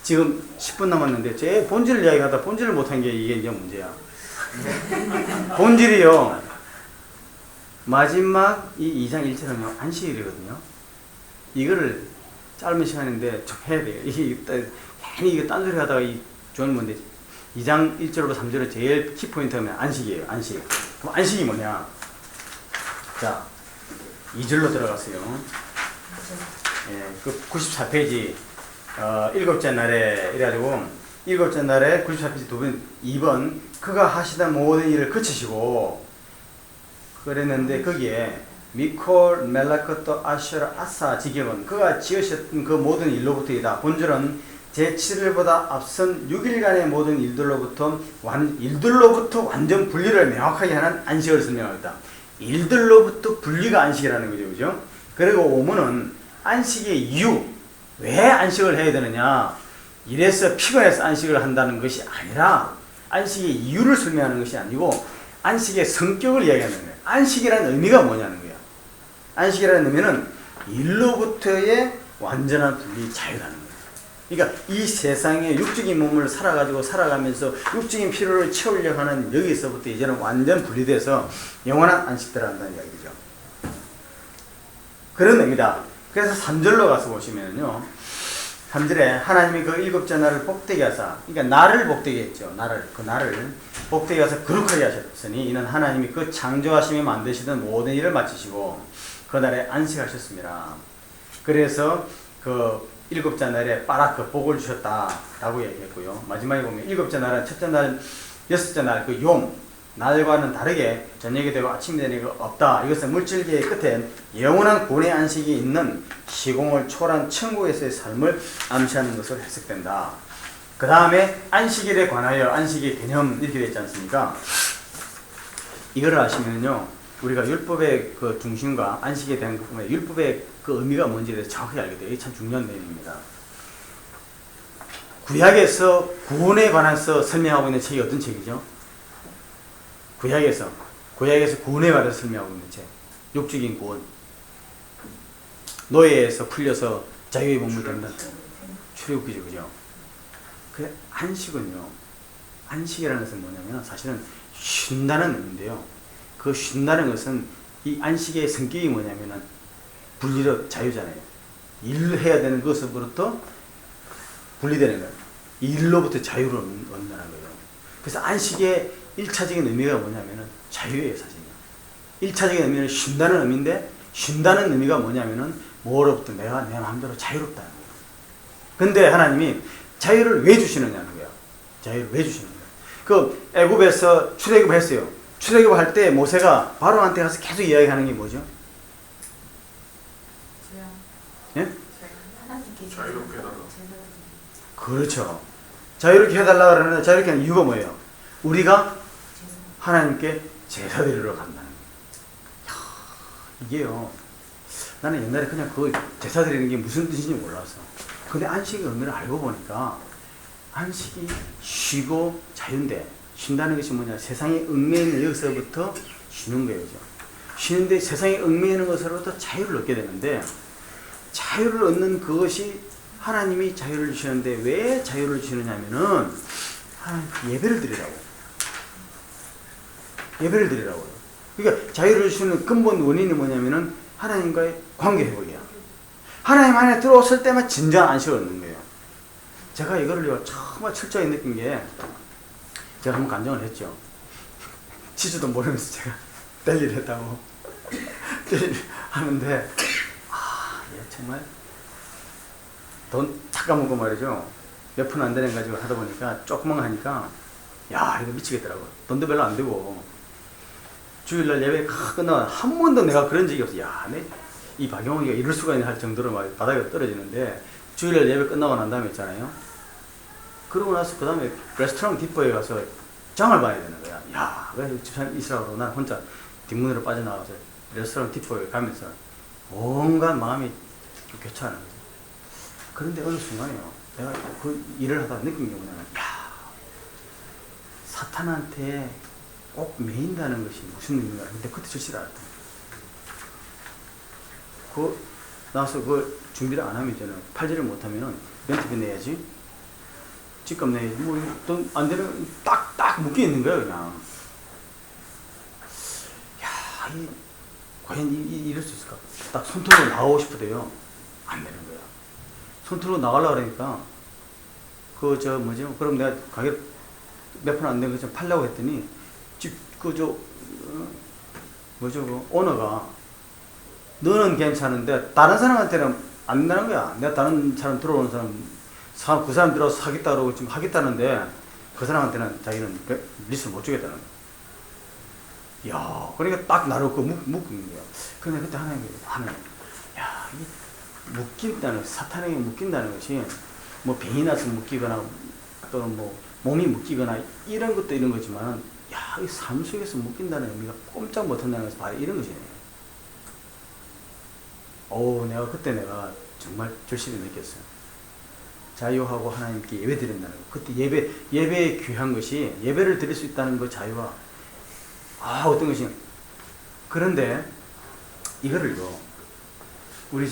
지금 10분 남았는데 제 본질을 이야기하다 본질을 못한 게 이게 이제 문제야. 본질이요. 마지막 이 2장 1절은요 안식일이거든요. 이거를 짧은 시간인데 좀 해야 돼요. 이게 괜히 이거 딴소리 하다가 이 좋은 건데 2장 1절부터 3절의 제일 키포인트는 안식이에요. 안식. 그럼 안식이 뭐냐? 자, 2절로 들어갔어요. 예, 그 94페이지 일곱째 날에 이래가지고 일곱째 날에 94페이지 2번 그가 하시던 모든 일을 그치시고 그랬는데 거기에 미콜 멜라크토 아셔라 아사 지경은 그가 지으셨던 그 모든 일로부터이다. 본절은 제7일보다 앞선 6일간의 모든 일들로부터 완전 분리를 명확하게 하는 안식을 설명합니다. 일들로부터 분리가 안식이라는 거죠. 그죠? 그리고 오문은 안식의 이유, 왜 안식을 해야 되느냐, 이래서 피곤해서 안식을 한다는 것이 아니라 안식의 이유를 설명하는 것이 아니고 안식의 성격을 이야기하는 거예요. 안식이라는 의미가 뭐냐는 거예요. 안식이라는 의미는 일로부터의 완전한 분리 자유라는 거예요. 그러니까 이 세상에 육적인 몸을 살아가면서 육적인 필요를 채우려고 하는 여기서부터 이제는 완전 분리돼서 영원한 안식들을 한다는 이야기죠. 그런 의미다. 그래서 3절로 가서 보시면요. 3절에 하나님이 그 일곱째 날을 복되게 하사, 그러니까 날을 복되게 했죠. 그 날을 복되게 하사 거룩하게 하셨으니 이는 하나님이 그 창조하심에 만드시던 모든 일을 마치시고 그 날에 안식하셨습니다. 그래서 그 일곱째 날에 빠라크 복을 주셨다라고 얘기했고요. 마지막에 보면 일곱째 날은 첫째 날, 여섯째 날 그 용 날과는 다르게 저녁이 되고 아침이 되는 게 없다. 이것은 물질계의 끝에 영원한 구원의 안식이 있는 시공을 초월한 천국에서의 삶을 암시하는 것으로 해석된다. 그 다음에 안식일에 관하여 안식의 개념 이렇게 되어 있지 않습니까? 이거를 아시면요, 우리가 율법의 그 중심과 안식에 대한 부분에 율법의 그 의미가 뭔지에 대해서 정확히 알게 돼요. 이게 참 중요한 내용입니다. 구약에서 구원에 관해서 설명하고 있는 책이 어떤 책이죠? 구약에서 구원에 관해서 설명하고 있는 책. 육적인 구원. 노예에서 풀려서 자유의 몸을 된다. 출애굽기죠, 그죠? 그 안식은요, 안식이라는 것은 뭐냐면 사실은 쉰다는 의미인데요. 그 쉰다는 것은 이 안식의 성격이 뭐냐면은 분리로 자유잖아요. 일을 해야 되는 것으로부터 분리되는 거예요. 일로부터 자유를 얻는다는 거예요. 그래서 안식의 1차적인 의미가 뭐냐면은 자유예요, 사실은. 1차적인 의미는 쉰다는 의미인데, 쉰다는 의미가 뭐냐면은 뭐로부터 내가 내 마음대로 자유롭다는 거예요. 근데 하나님이 자유를 왜 주시느냐는 거예요. 자유를 왜 주시는 거예요. 그 애굽에서 출애굽했어요. 출애굽할 때 모세가 바로한테 가서 계속 이야기하는 게 뭐죠? 예? 자유롭게 해달라. 그렇죠. 자유롭게 해달라 그러는데 자유롭게 하는 이유가 뭐예요? 우리가 하나님께 제사 드리러 간다는 거예요. 이게요, 나는 옛날에 그냥 그 제사 드리는 게 무슨 뜻인지 몰랐어. 근데 안식의 의미를 알고 보니까 안식이 쉬고 자유인데, 쉰다는 것이 뭐냐, 세상에 얽매여 있는 여기서부터 쉬는 거예요. 그죠? 쉬는데 세상에 얽매여 있는 것으로부터 자유를 얻게 되는데, 자유를 얻는 그것이 하나님이 자유를 주시는데 왜 자유를 주시느냐면은 하나님 예배를 드리라고. 예배를 드리라고요. 그러니까 자유를 주시는 근본 원인이 뭐냐면은 하나님과의 관계 회복이야. 하나님 안에 들어왔을 때만 진정한 안식을 얻는 거예요. 제가 이거를 정말 철저히 느낀 게, 제가 한번 간증을 했죠. 치즈도 모르면서 제가 뗄일 했다고. 뗄일 하는데, 정말 돈 잠깐 먹고 말이죠. 몇 푼 안 되는 가지고 하다 보니까 조그만 거 하니까, 야, 이거 미치겠더라고. 돈도 별로 안 되고. 주일날 예배 끝나고 한 번도 내가 그런 적이 없어. 야, 이 박영훈이가 이럴 수가 있나 할 정도로 막 바닥에 떨어지는데, 주일날 예배 끝나고 난 다음에 있잖아요. 그러고 나서 그 다음에 레스토랑 디포에 가서 장을 봐야 되는 거야. 야, 왜 집사님 있으라고 난 혼자 뒷문으로 빠져나가서 레스토랑 디포에 가면서 온갖 마음이 교차하는 거죠. 그런데 어느 순간에요, 내가 그 일을 하다가 느낀 게 뭐냐면, 야, 사탄한테 꼭 매인다는 것이 무슨 의미인가. 근데 그때 절실히 알았다. 나와서 그 준비를 안 하면 저는 팔지를 못하면은 렌트비 내야지, 집값 내야지, 뭐 돈 안 되면 딱 묶여 있는 거예요, 그냥. 야, 과연 이럴 수 있을까? 딱 손톱으로 나오고 싶어도요, 안 되는 거야. 손톱으로 나가려고 그러니까, 그럼 내가 가격 몇 푼 안 된 거 좀 팔려고 했더니, 오너가 너는 괜찮은데 다른 사람한테는 안 된다는 거야. 내가 다른 사람 들어오는 사람 그 사람 들어서 사겠다 그러고 지금 하겠다는데 그 사람한테는 자기는 리스를 못 주겠다는 거야. 야, 그러니까 딱 나를 묶은 거야. 근데 그때 하나님, 야, 이 묶인다는, 사탄에게 묶인다는 것이 뭐 병이 나서 묶이거나 또는 뭐 몸이 묶이거나 이런 것도 이런 거지만, 야, 이 삶 속에서 묶인다는 의미가 꼼짝 못한다는 것이 바로 이런 것이네. 내가 정말 절실히 느꼈어요. 자유하고 하나님께 예배 드린다는 거. 그때 예배에 귀한 것이 예배를 드릴 수 있다는 그 자유와 어떤 것이. 그런데 이거를요, 우리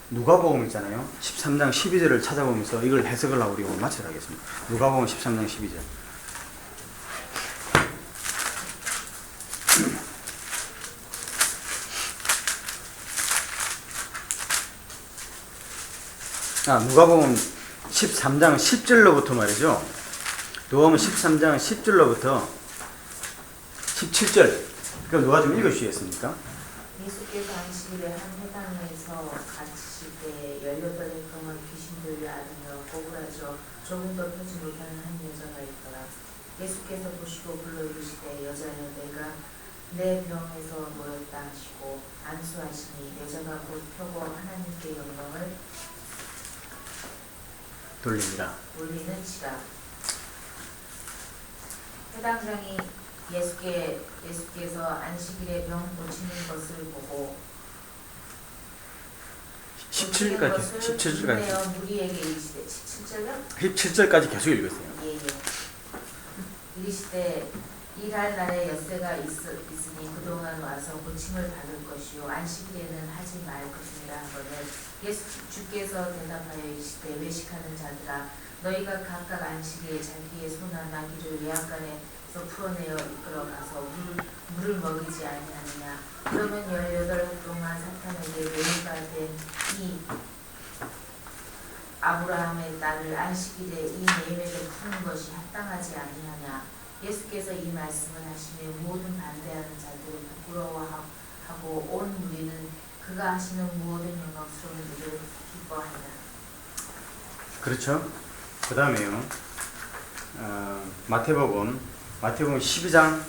누가복음 있잖아요. 13장 12절을 찾아보면서 이걸 해석을 하고 우리 오늘 마치도록 하겠습니다. 누가복음 13장 12절. 누가복음 13장 10절로부터 말이죠. 누가복음 13장 10절로부터 17절. 그럼 누가 좀 읽어주시겠습니까? 예수께서 안식일에 한 회당에서 갇히실 때 18의 병을 귀신들이 앓으며 꼬부라져 조금도 펴지 못하는 한 여자가 있더라. 예수께서 보시고 불러 이르시되 여자여 내가 내 병에서 모였다 하시고 안수하시니 여자가 곧 펴고 하나님께 영광을 돌리는지라. 해당장이 예수께서 안식일에 병 고치는 것을 보고 17절까지 무리에게 이르시되 17절요? 17절까지 계속 읽으세요. 예. 이르시되 일할 날에 엿새가 있으니 그동안 와서 고침을 받을 것이요 안식일에는 하지 말 것이니라 하거늘 주께서 대답하여 이르시되 외식하는 자들아 너희가 각각 안식일에 자기의 소나 나귀를 외양간에서 풀어내어 이끌어 가서 물을 먹이지 아니하느냐. 그러면 18해 동안 사탄에게 매니가 된 이 아브라함의 딸을 안식일에 이 매매를 푸는 것이 합당하지 아니하냐. 예수께서 이 말씀을 하시며 모든 반대하는 자들을 부끄러워하고 온 무리는 그가 하시는 모든 영광스러운 일을 기뻐하니라. 그렇죠. 그 다음에요. 마태복음 12장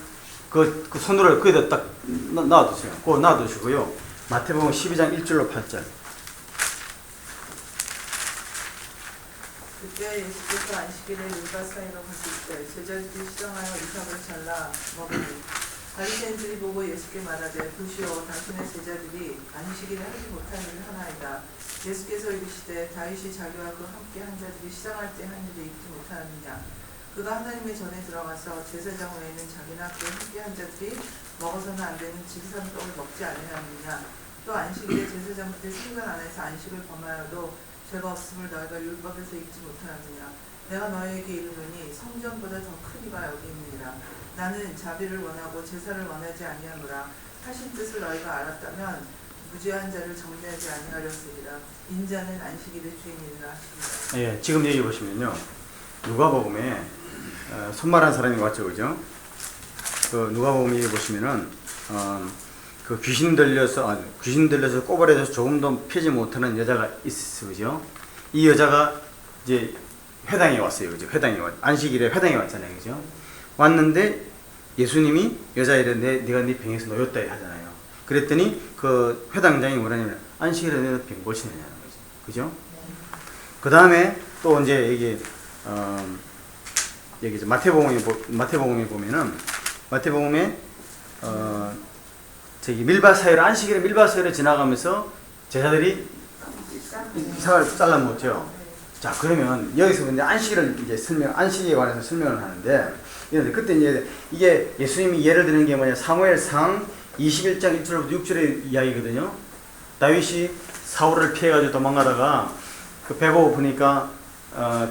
그 손으로 거기다 딱 놔두세요. 그거 놔두시고요. 마태복음 12장 1절로 8절. 그때 예수께서 안식일에 밀밭 사이로 가실 때 제자들이 시장하여 이삭을 잘라 먹으니 바리새인들이 보고 예수께 말하되 보시오 당신의 제자들이 안식일에 하지 못한 일을 하나이다. 예수께서 이르시되 다윗이 자기와 그 함께 한 자들이 시장할 때 한 일을 잊지 못하느냐. 그가 하나님의 전에 들어가서 제사장 외에는 자기나 그 함께 한 자들이 먹어서는 안 되는 지리산 떡을 먹지 아니하느냐. 또 안식일에 제사장들이 성전 안에서 안식을 범하여도 죄가 없음을 너희가 율법에서 잊지 못하느냐. 내가 너희에게 이르노니 성전보다 더 큰 이가 여기 있느니라. 나는 자비를 원하고 제사를 원하지 아니하노라. 하신 뜻을 너희가 알았다면 무죄한 자를 정죄하지 아니하렸으리라. 인자는 안식일의 주인이라 하십니다. 예, 지금 여기 보시면요. 누가복음에 손말한 사람이 왔죠, 그죠? 그 누가복음에 보시면은 그 귀신 들려서 꼬발해서 조금도 펴지 못하는 여자가 있어, 그죠? 이 여자가 이제 회당에 왔어요, 그죠? 안식일에 회당에 왔잖아요, 그죠? 왔는데 예수님이 여자애를 네가 네 병에서 놓였다 하잖아요. 그랬더니 그 회당장이 뭐라냐면 안식일에 내가 병 고치느냐는 거죠, 그죠? 그 다음에 또 이제 여기 이제 마태복음에 보면은 저기 안식일에 밀밭 사이로 지나가면서 제자들이 이삭을 잘라 먹죠. 자, 그러면 여기서 이제 안식에 관해서 설명을 하는데, 그때 이제 이게 예수님이 예를 드는 게 뭐냐, 사무엘상 21장 1절부터 6절의 이야기거든요. 다윗이 사울을 피해가지고 도망가다가 그 배고프니까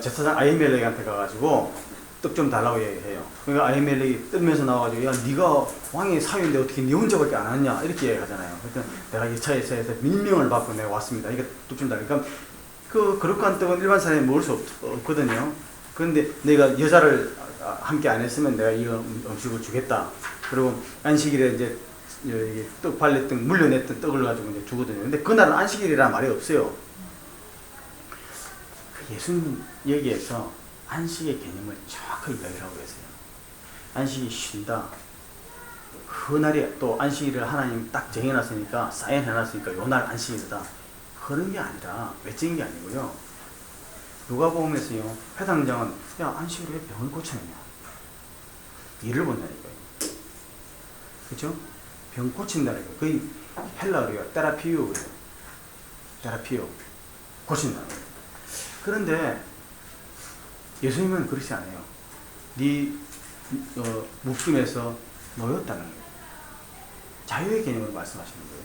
제사장 아히멜렉한테 가가지고 떡 좀 달라고 얘기해요. 그러니까 아히멜렉이 뜨면서 나와가지고 야, 네가 왕의 사위인데 어떻게 네 혼자밖에 안 왔냐 이렇게 얘기하잖아요. 그랬더니 내가 이 차에서 밀명을 받고 내가 왔습니다. 이게 떡 좀 달라. 그러니까 그릇한 떡은 일반 사람이 먹을 수 없거든요. 그런데 내가 여자를 함께 안 했으면 내가 이 음식을 주겠다. 그리고 안식일에 이제 떡 발렸던 물려냈던 떡을 가지고 이제 주거든요. 근데 그날은 안식일이라는 말이 없어요. 예수님은 여기에서 안식의 개념을 정확하게 이야기를 하고 계세요. 안식이 쉰다. 그날이 또 안식일을 하나님 딱 정해놨으니까 사인해놨으니까 요날 안식일이다. 그런 게 아니라 외적인 게 아니고요. 누가복음에서요 회당장은 야 안식일에 왜 병을 고치느냐 일을 본다니까요. 그렇죠? 병 고친다는 거 거의 헬라어로요 테라피오 그래요. 테라피오 고친다는 거예요. 그런데 예수님은 그렇지 않아요. 네 묶임에서 놓였다는 거예요. 자유의 개념을 말씀하시는 거예요.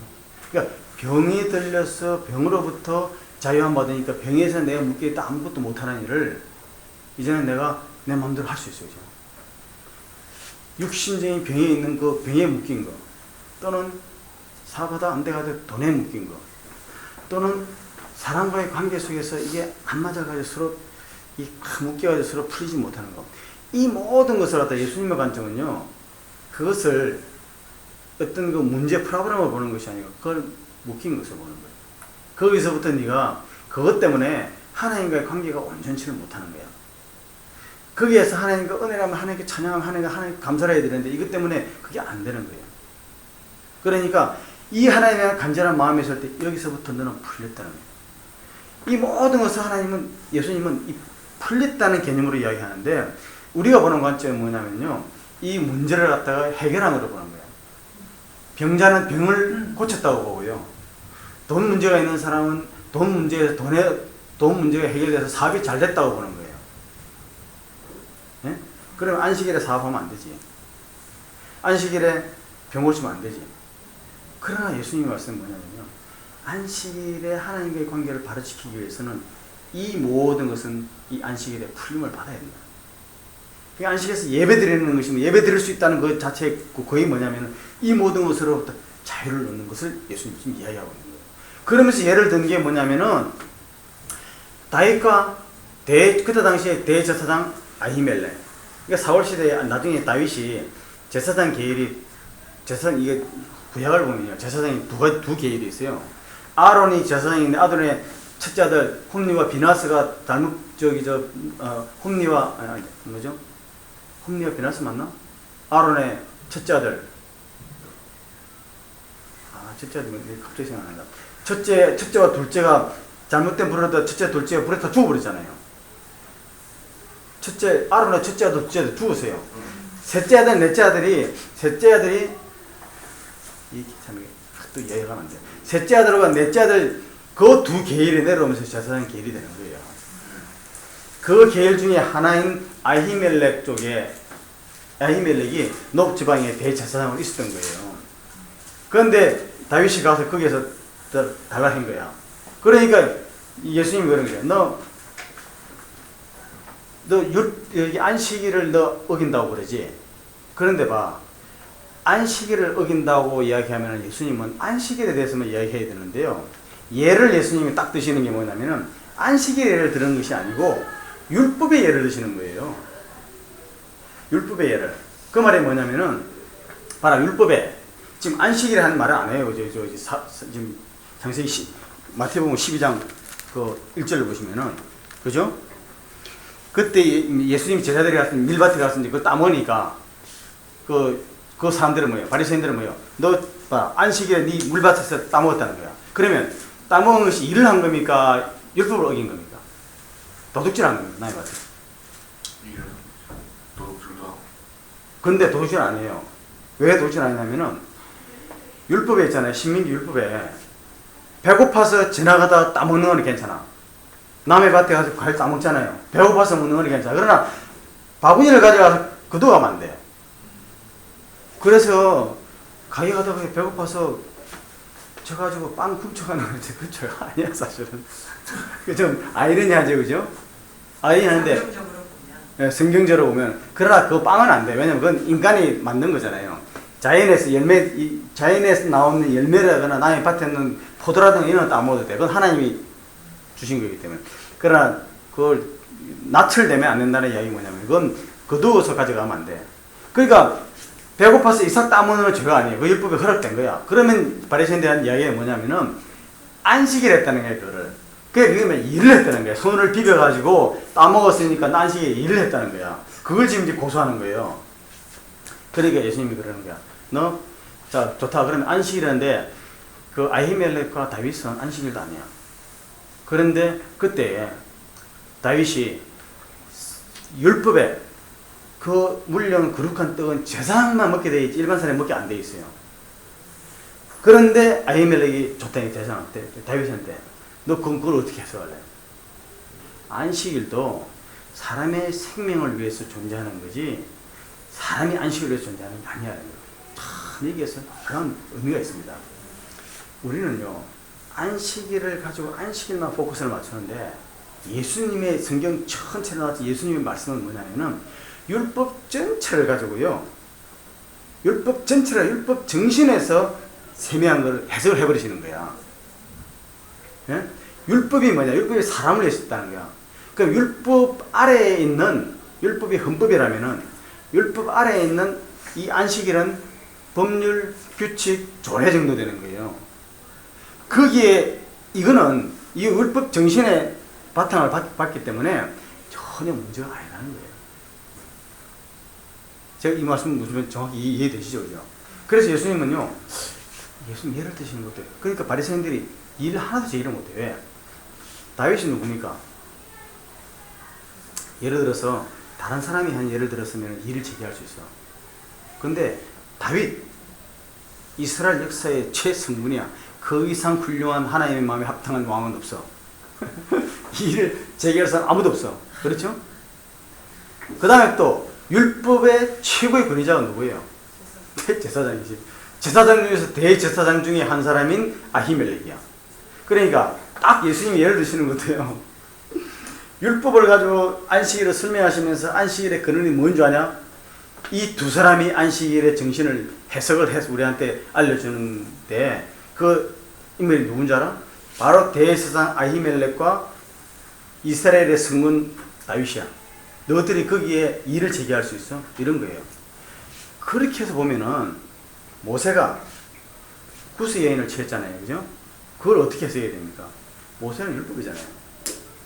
그러니까 병이 들려서 병으로부터 자유함 받으니까 병에서 내가 묶여있다 아무것도 못하는 일을 이제는 내가 내 마음대로 할 수 있어요. 육신적인 병에 있는 그 병에 묶인 거 또는 사고다 안 돼가지고 돈에 묶인 거 또는 사람과의 관계 속에서 이게 안 맞아가지고 서로 묶여가지고 서로 풀리지 못하는 거 이 모든 것을 갖다 예수님의 관점은요 그것을 어떤 그 문제 프로그램을 보는 것이 아니고 그걸 묶인 것을 보는 거예요. 거기서부터 네가 그것 때문에 하나님과의 관계가 온전치를 못하는 거야. 거기에서 하나님과 은혜라면 하나님께 찬양하면 하나님께 감사를 해야 되는데 이것 때문에 그게 안 되는 거예요. 그러니까 이 하나님의 간절한 마음이 있을 때 여기서부터 너는 풀렸다는 거예요. 이 모든 것을 하나님은 예수님은 이 풀렸다는 개념으로 이야기하는데 우리가 보는 관점은 뭐냐면요 이 문제를 갖다가 해결한 거로 보는 거예요. 병자는 병을 고쳤다고 보고요. 돈 문제가 있는 사람은 돈 문제가 해결돼서 사업이 잘 됐다고 보는 거예요. 예? 그러면 안식일에 사업하면 안 되지. 안식일에 병 고치면 안 되지. 그러나 예수님의 말씀은 뭐냐면요. 안식일에 하나님과의 관계를 바로 지키기 위해서는 이 모든 것은 이 안식일에 풀림을 받아야 된다. 그러니까 안식에서 예배 드리는 것이면 예배 드릴 수 있다는 것 자체의 거의 뭐냐면 이 모든 것으로부터 자유를 얻는 것을 예수님이 지금 이야기하고 있는 거예요. 그러면서 예를 든 게 뭐냐면은 다윗과 그때 당시에 대제사장 아히멜렉 그러니까 사울 시대에 나중에 다윗이 제사장 계율이 이게 구약을 보면요 제사장이 두 계율이 있어요. 아론이 제사장인데 아론의 첫째 아들 홈리와 비나스가 홈리와 비나스 맞나? 아론의 첫째 아들. 첫째 아들 갑자기 생각난다. 첫째와 둘째가 잘못된 불을 다 첫째, 둘째가 불에 다 죽어버렸잖아요. 아론의 첫째 아들, 둘째 아들 죽었어요. 셋째 아들, 넷째 아들이 또 이해가 안 돼. 셋째 아들과 넷째 아들 그 두 계율이 내려오면서 제사장 계율이 되는 거예요. 그 계율 중에 하나인 아히멜렉이 높 지방의 대제사장으로 있었던 거예요. 그런데 다윗이 가서 거기에서 달라한 거야. 그러니까 예수님이 그런 거예요. 여기 안식일을 너 어긴다고 그러지. 그런데 봐. 안식일을 어긴다고 이야기하면 예수님은 안식일에 대해서만 이야기해야 되는데요. 예를 예수님이 딱 드시는 게 뭐냐면은 안식일의 예를 드는 것이 아니고 율법의 예를 드시는 거예요. 율법의 예를. 그 말이 뭐냐면은 봐라 율법에 지금 안식일에 하는 말을 안 해요. 지금 창세기 마태복음 12장 그 1절을 보시면은 그죠? 그때 예수님이 제자들이 갔으니 밀밭에 갔으니 그 따먹으니까 그 사람들은 뭐예요? 바리새인들은 뭐예요? 너 봐 안식일에 네 물밭에서 따먹었다는 거야. 그러면 따먹은 것이 일을 한 겁니까? 율법을 어긴 겁니까? 도둑질한 겁니다. 나의 밭에. 도둑질도 하고. 근데 도둑질 아니에요. 왜 도둑질 아니냐면은 율법에 있잖아요. 신민기 율법에 배고파서 지나가다 따먹는 건 괜찮아. 남의 밭에 가서 과일 따먹잖아요. 배고파서 먹는 건 괜찮아. 그러나 바구니를 가져가서 거둬가면 안 돼요. 그래서 가게 가다가 배고파서 져가지고 빵 훔쳐가는 건데 그쵸? 아니야 사실은. 좀 아이러니하죠, 그죠? 아이러니한데 성경적으로 보면 그러나 그 빵은 안 돼. 왜냐면 그건 인간이 만든 거잖아요. 자연에서 나오는 열매라거나 남의 밭에 있는 포도라든가 이런 것도 안 먹어도 돼. 그건 하나님이 주신 거기 때문에. 그러나 그걸 낯을 내면 안 된다는 이야기가 뭐냐면 그건 거두어서 가져가면 안 돼. 그러니까 배고파서 이삭 따먹는 죄가 아니에요. 그 율법에 허락된 거야. 그러면 바리새인에 대한 이야기가 뭐냐면은 안식일 했다는 거예요. 그게 일을 했다는 거야. 손을 비벼가지고 따먹었으니까 안식일에 일을 했다는 거야. 그걸 지금 이제 고소하는 거예요. 그러니까 예수님이 그러는 거야. 너, 자, 좋다. 그러면 안식일인데, 그 아히멜렉과 다윗은 안식일도 아니야. 그런데 그때 다윗이 율법에 그 물론 거룩한 떡은 제사장만 먹게 돼 있지 일반 사람이 먹게 안 돼 있어요. 그런데 아히멜렉이 좋다니 제사장한테 다윗한테 너 그걸 어떻게 해석할래? 안식일도 사람의 생명을 위해서 존재하는 거지 사람이 안식을 위해서 존재하는 게 아니라는 거예요. 참 얘기해서 그런 의미가 있습니다. 우리는요 안식일을 가지고 안식일만 포커스를 맞추는데 예수님의 성경 전체에 나와서 예수님의 말씀은 뭐냐면은 율법 전체를 가지고요 율법 전체를 율법 정신에서 세미한 걸 해석을 해버리시는 거야. 예? 율법이 뭐냐? 율법이 사람을 위해서 있다는 거야. 그러니까 율법 아래에 있는 율법이 헌법이라면은 율법 아래에 있는 이 안식일은 법률, 규칙, 조례 정도 되는 거예요. 거기에 이거는 이 율법 정신의 바탕을 받기 때문에 전혀 문제가 아니라는 거예요. 제가 이 말씀 무슨 정확히 이해되시죠? 그죠? 그래서 예수님은요, 예수님 예를 드시는 것도 그러니까 바리새인들이 일 하나도 제기를 못해. 왜? 다윗이 누굽니까? 예를 들어서 다른 사람이 한 예를 들었으면 일을 제기할 수 있어. 근데 다윗 이스라엘 역사의 최성군이야. 그 이상 훌륭한 하나님의 마음에 합당한 왕은 없어. 일을 제기할 사람 아무도 없어. 그렇죠? 그 다음에 또 율법의 최고의 권위자가 누구예요? 제사장이지. 제사장 중에서 대제사장 중에 한 사람인 아히멜렉이야. 그러니까 딱 예수님이 예를 드시는 것도요. 율법을 가지고 안식일을 설명하시면서 안식일의 근원이 뭔 줄 아냐? 이 두 사람이 안식일의 정신을 해석을 해서 우리한테 알려주는데 그 인물이 누군지 알아? 바로 대제사장 아히멜렉과 이스라엘의 성군 다윗이야. 너희들이 거기에 일을 제기할 수 있어? 이런 거예요. 그렇게 해서 보면은 모세가 구스 여인을 취했잖아요. 그죠? 그걸 어떻게 해석해야 됩니까? 모세는 율법이잖아요.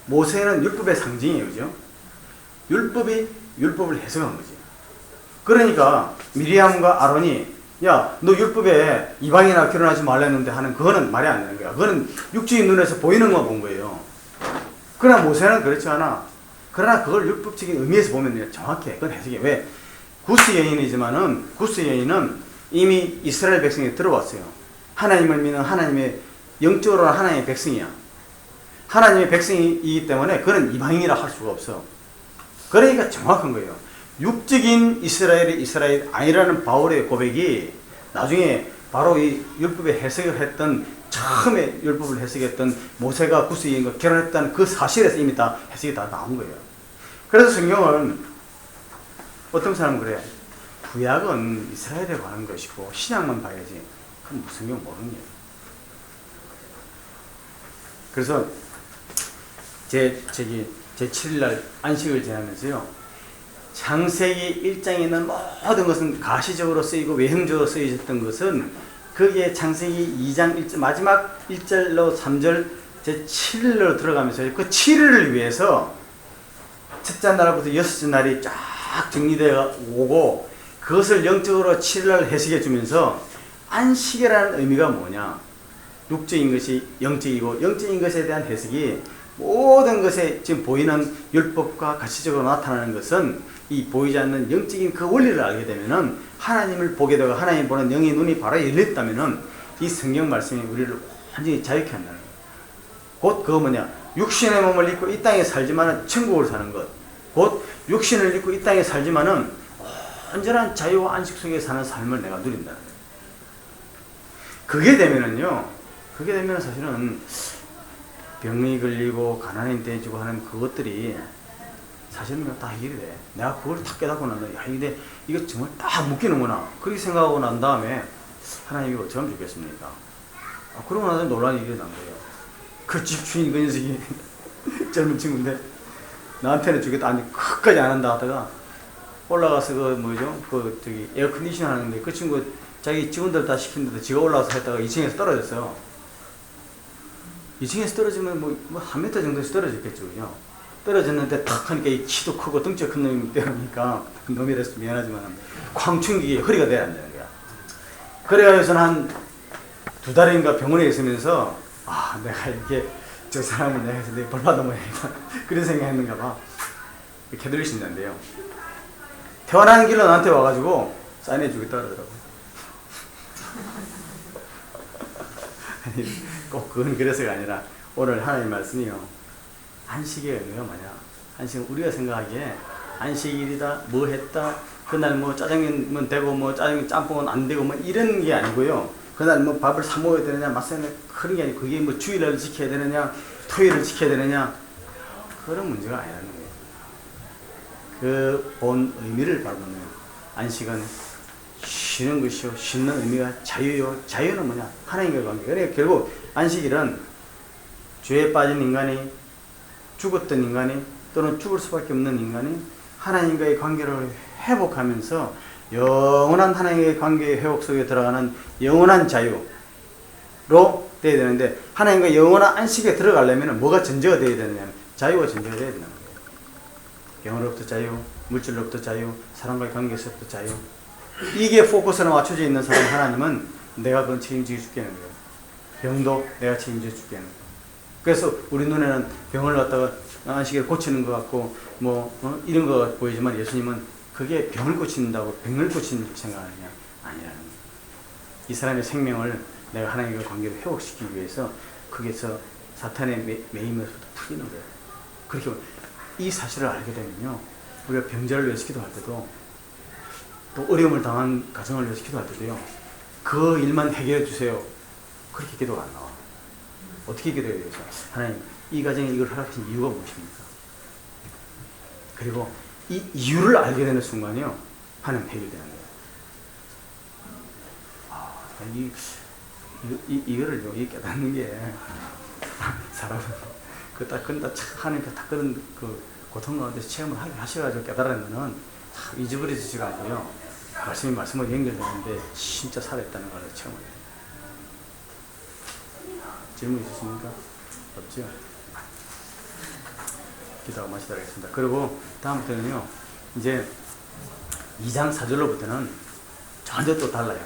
모세는 율법의 상징이에요. 그죠? 율법이 율법을 해석한 거지. 그러니까 미리암과 아론이 야, 너 율법에 이방이나 결혼하지 말랬는데 하는 그거는 말이 안 되는 거야. 그거는 육체의 눈에서 보이는 것만 본 거예요. 그러나 모세는 그렇지 않아. 그러나 그걸 율법적인 의미에서 보면 정확해. 그건 해석이 왜? 구스 여인이지만은 구스 여인은 이미 이스라엘 백성이 들어왔어요. 하나님을 믿는 하나님의 영적으로는 하나님의 백성이야. 하나님의 백성이기 때문에 그는 이방인이라 할 수가 없어. 그러니까 정확한 거예요. 육적인 이스라엘이 이스라엘 아니라는 바울의 고백이 나중에 바로 이 율법의 해석을 했던 처음에 율법을 해석했던 모세가 구스 여인과 결혼했다는 그 사실에서 이미 다 해석이 다 나온 거예요. 그래서 성경은 어떤 사람은 그래. 구약은 이스라엘에 관한 것이고 신약만 봐야지. 그건 성경 모르는 거예요. 그래서 제 7일날 안식을 지나면서요. 창세기 1장에 있는 모든 것은 가시적으로 쓰이고 외형적으로 쓰여졌던 것은 거기에 창세기 2장 1절, 마지막 1절로 3절 제 7일로 들어가면서 그 7일을 위해서 첫째 날부터 여섯째 날이 쫙 정리되어 오고 그것을 영적으로 7일날 해석해 주면서 안식이라는 의미가 뭐냐? 육적인 것이 영적이고 영적인 것에 대한 해석이 모든 것에 지금 보이는 율법과 가시적으로 나타나는 것은 이 보이지 않는 영적인 그 원리를 알게 되면은 하나님을 보게 되고 하나님 보는 영의 눈이 바로 열렸다면은 이 성경 말씀이 우리를 완전히 자유케 한다는 거예요. 곧 그거 뭐냐? 육신의 몸을 입고 이 땅에 살지만은 천국을 사는 것. 곧 육신을 입고 이 땅에 살지만은 완전한 자유와 안식 속에 사는 삶을 내가 누린다는 거예요. 그게 되면은요. 그게 되면 사실은 병이 걸리고 가난이 되지고 하는 그것들이 사실은 다 해결이 돼. 내가 그걸 딱 깨닫고 난다. 야, 이거 정말 딱 묶이는구나. 그렇게 생각하고 난 다음에 하나님이 어쩌면 좋겠습니까? 그러고 나서 논란이 일어난 거예요. 그 집주인 그 녀석이 젊은 친구인데 나한테는 주겠다. 아니 끝까지 안 한다 하다가 올라가서 그 뭐죠? 그 저기 에어컨디션 하는데 그 친구 자기 직원들 다 시키는데도 지가 올라가서 했다가 2층에서 떨어졌어요. 2층에서 떨어지면 뭐 한 미터 정도에서 떨어졌겠죠, 그죠? 떨어졌는데 탁 하니까 이 키도 크고 덩치가 큰 놈이 때리니까 그 놈이 돼서 미안하지만 쾅 충격이 허리가 돼야 안 되는 거야. 그래가지고서는 한 2달인가 병원에 있으면서 아 내가 이렇게 저 사람을 내가 벌 받아먹어야겠다 그런 생각했는가 봐. 캐톨릭신자인데요. 태어나는 길로 나한테 와가지고 사인해 주겠다 그러더라고. 꼭 그건 그래서가 아니라 오늘 하나님 말씀이요. 안식의 의미가 뭐냐? 안식은 우리가 생각하기에 안식일이다, 뭐 했다, 그날 뭐 짜장면 되고 뭐 짜장면 짬뽕은 안 되고 뭐 이런 게 아니고요. 그날 뭐 밥을 사 먹어야 되느냐, 맞서야 그런 게 아니고 그게 뭐 주일을 지켜야 되느냐, 토요일을 지켜야 되느냐 그런 문제가 아니라는 거예요. 그 본 의미를 바라보는 거예요. 안식은 쉬는 것이요, 쉬는 의미가 자유요. 자유는 뭐냐? 하나님과의 관계. 그러니까 결국 안식일은 죄에 빠진 인간이 죽었던 인간이 또는 죽을 수밖에 없는 인간이 하나님과의 관계를 회복하면서 영원한 하나님과의 관계의 회복 속에 들어가는 영원한 자유로 되어야 되는데 하나님과 영원한 안식에 들어가려면 뭐가 전제가 되어야 되느냐면 자유가 전제가 되어야 된다는 거예요. 영으로부터 자유, 물질로부터 자유, 사람과의 관계에서부터 자유. 이게 포커스로 맞춰져 있는 사람 하나님은 내가 그건 책임지게 줄게는 거예요. 병도 내가 책임져 줄게는 거예요. 그래서 우리 눈에는 병을 갖다가 안식에 고치는 것 같고 이런 거 보이지만 예수님은 그게 병을 고친다고 병을 고치는 생각하느냐 아니라는 거예요. 이 사람의 생명을 내가 하나님과 관계를 회복시키기 위해서 거기서 사탄의 매임에서부터 풀리는 거예요. 그렇게 이 사실을 알게 되면요, 우리가 병자를 위해서 기도할 때도 또 어려움을 당한 가정을 위해서 기도할 때도요, 그 일만 해결해 주세요. 그렇게 기도가 안 나와. 어떻게 기도해야 되겠어요? 하나님, 이 가정에 이걸 허락하신 이유가 무엇입니까? 그리고 이 이유를 알게 되는 순간이요, 하나님 해결되는 거예요. 이거를 이 깨닫는 게 사람은 그건 하나님께 다 그런 그 고통 가운데서 체험을 하셔가지고 깨달으면은 잊어버리지가 않고요. 말씀으로 연결되는데 진짜 살아있다는 걸 체험을 해요. 질문 있으십니까? 없죠? 기도하고 마치도록 하겠습니다. 그리고 다음부터는요, 이제 2장 4절로부터는 전혀 또 달라요.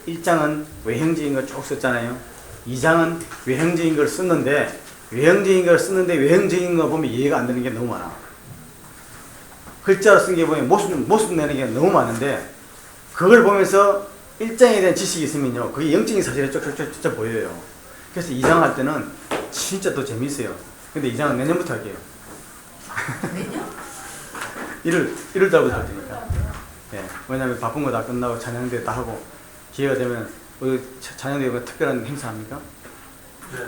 1장은 외형적인 걸 쭉 썼잖아요. 2장은 외형적인 걸 썼는데 외형적인 거 보면 이해가 안 되는 게 너무 많아. 글자로 쓴 게 보면 모습 내는 게 너무 많은데 그걸 보면서 1장에 대한 지식이 있으면요, 그게 영적인 사실이 쫙쫙쫙 보여요. 그래서 2장 할 때는 진짜 더 재밌어요. 근데 2장은 내년부터 할게요. 내년? 1월 달부터 할 테니까. 예, 왜냐면 바쁜 거 다 끝나고 찬양대 다 하고 기회가 되면 우리 찬양대가 특별한 행사 합니까? 네,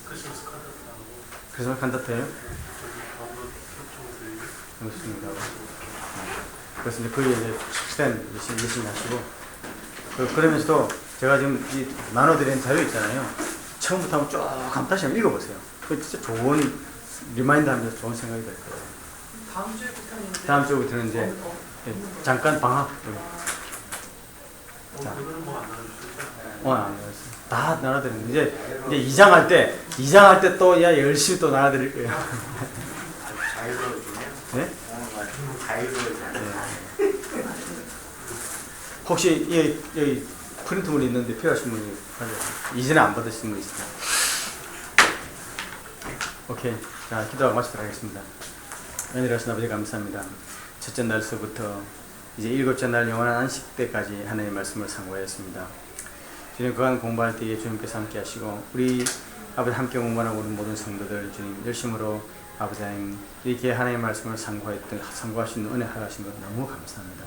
크리스마스 칸타타하고 크리스마스 칸타타요? 저기 그렇습니다. 그래서 이제 거기에 이제 축된 열심히 하시고 그러면서도 제가 지금 이 나눠드린 자료 있잖아요. 처음부터 한번 쭉 한번 다시 한번 읽어보세요. 그 진짜 좋은 리마인드 하면서 좋은 생각이 될 거예요. 다음 주부터는 다음 주부터는 이제 잠깐 방학. 오늘은 뭐안 나눠주시죠? 안 나눴어요. 다 나눠드리는 이제 2장 할 때 또 열심히 또 나눠드릴 거예요. 자유로워지네. 네? 자유로워지네. 혹시 여기 프린트물이 있는데 필요하신 분이 이전에 안 받으신 분 있을까요? 오케이. 자, 기도하고 마치도록 하겠습니다. 은혜로우신 아버지 감사합니다. 첫째 날서부터 이제 7째 날 영원한 안식 때까지 하나님의 말씀을 상고하였습니다. 주님, 그간 공부할 때에 주님께서 함께 하시고 우리 아버지 함께 공부하는 우리 모든 성도들 주님 열심으로 아버지 하나님 이렇게 하나님의 말씀을 상고하신 은혜 하신 것 너무 감사합니다.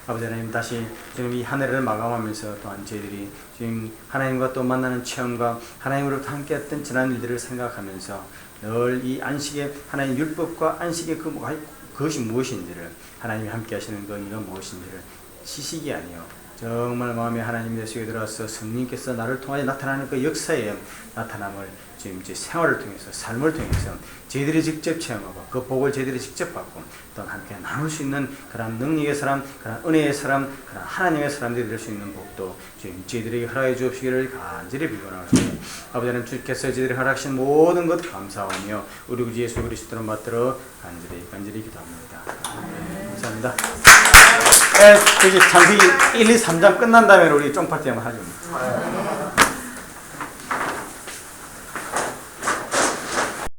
아버지 하나님, 다시 주님 이 한 해를 마감하면서 또한 저희들이 주님 하나님과 또 만나는 체험과 하나님으로부터 함께했던 지난 일들을 생각하면서 늘 이 안식의 하나님 율법과 안식의 그것이 무엇인지를 하나님이 함께 하시는 건 이건 무엇인지를 지식이 아니요 정말 마음에 하나님의 속에 들어와서 성령께서 나를 통하여 나타나는 그 역사의 나타남을 지금 이제 생활을 통해서 삶을 통해서 저희들이 직접 체험하고 그 복을 저희들이 직접 받고 또 함께 나눌 수 있는 그런 능력의 사람, 그런 은혜의 사람, 그런 하나님의 사람들이 될 수 있는 복도 지금 저희들에게 허락해 주옵시기를 간절히 빌고나옵니다. 아버지 하나님 주께서 저희들이 허락하신 모든 것 감사하며 우리 구주 예수 그리스도를 받들어 간절히 기도합니다. 감사합니다. 저기 창세기 1, 2, 3장 끝난 다음에 우리 쫑파티 한번 하죠.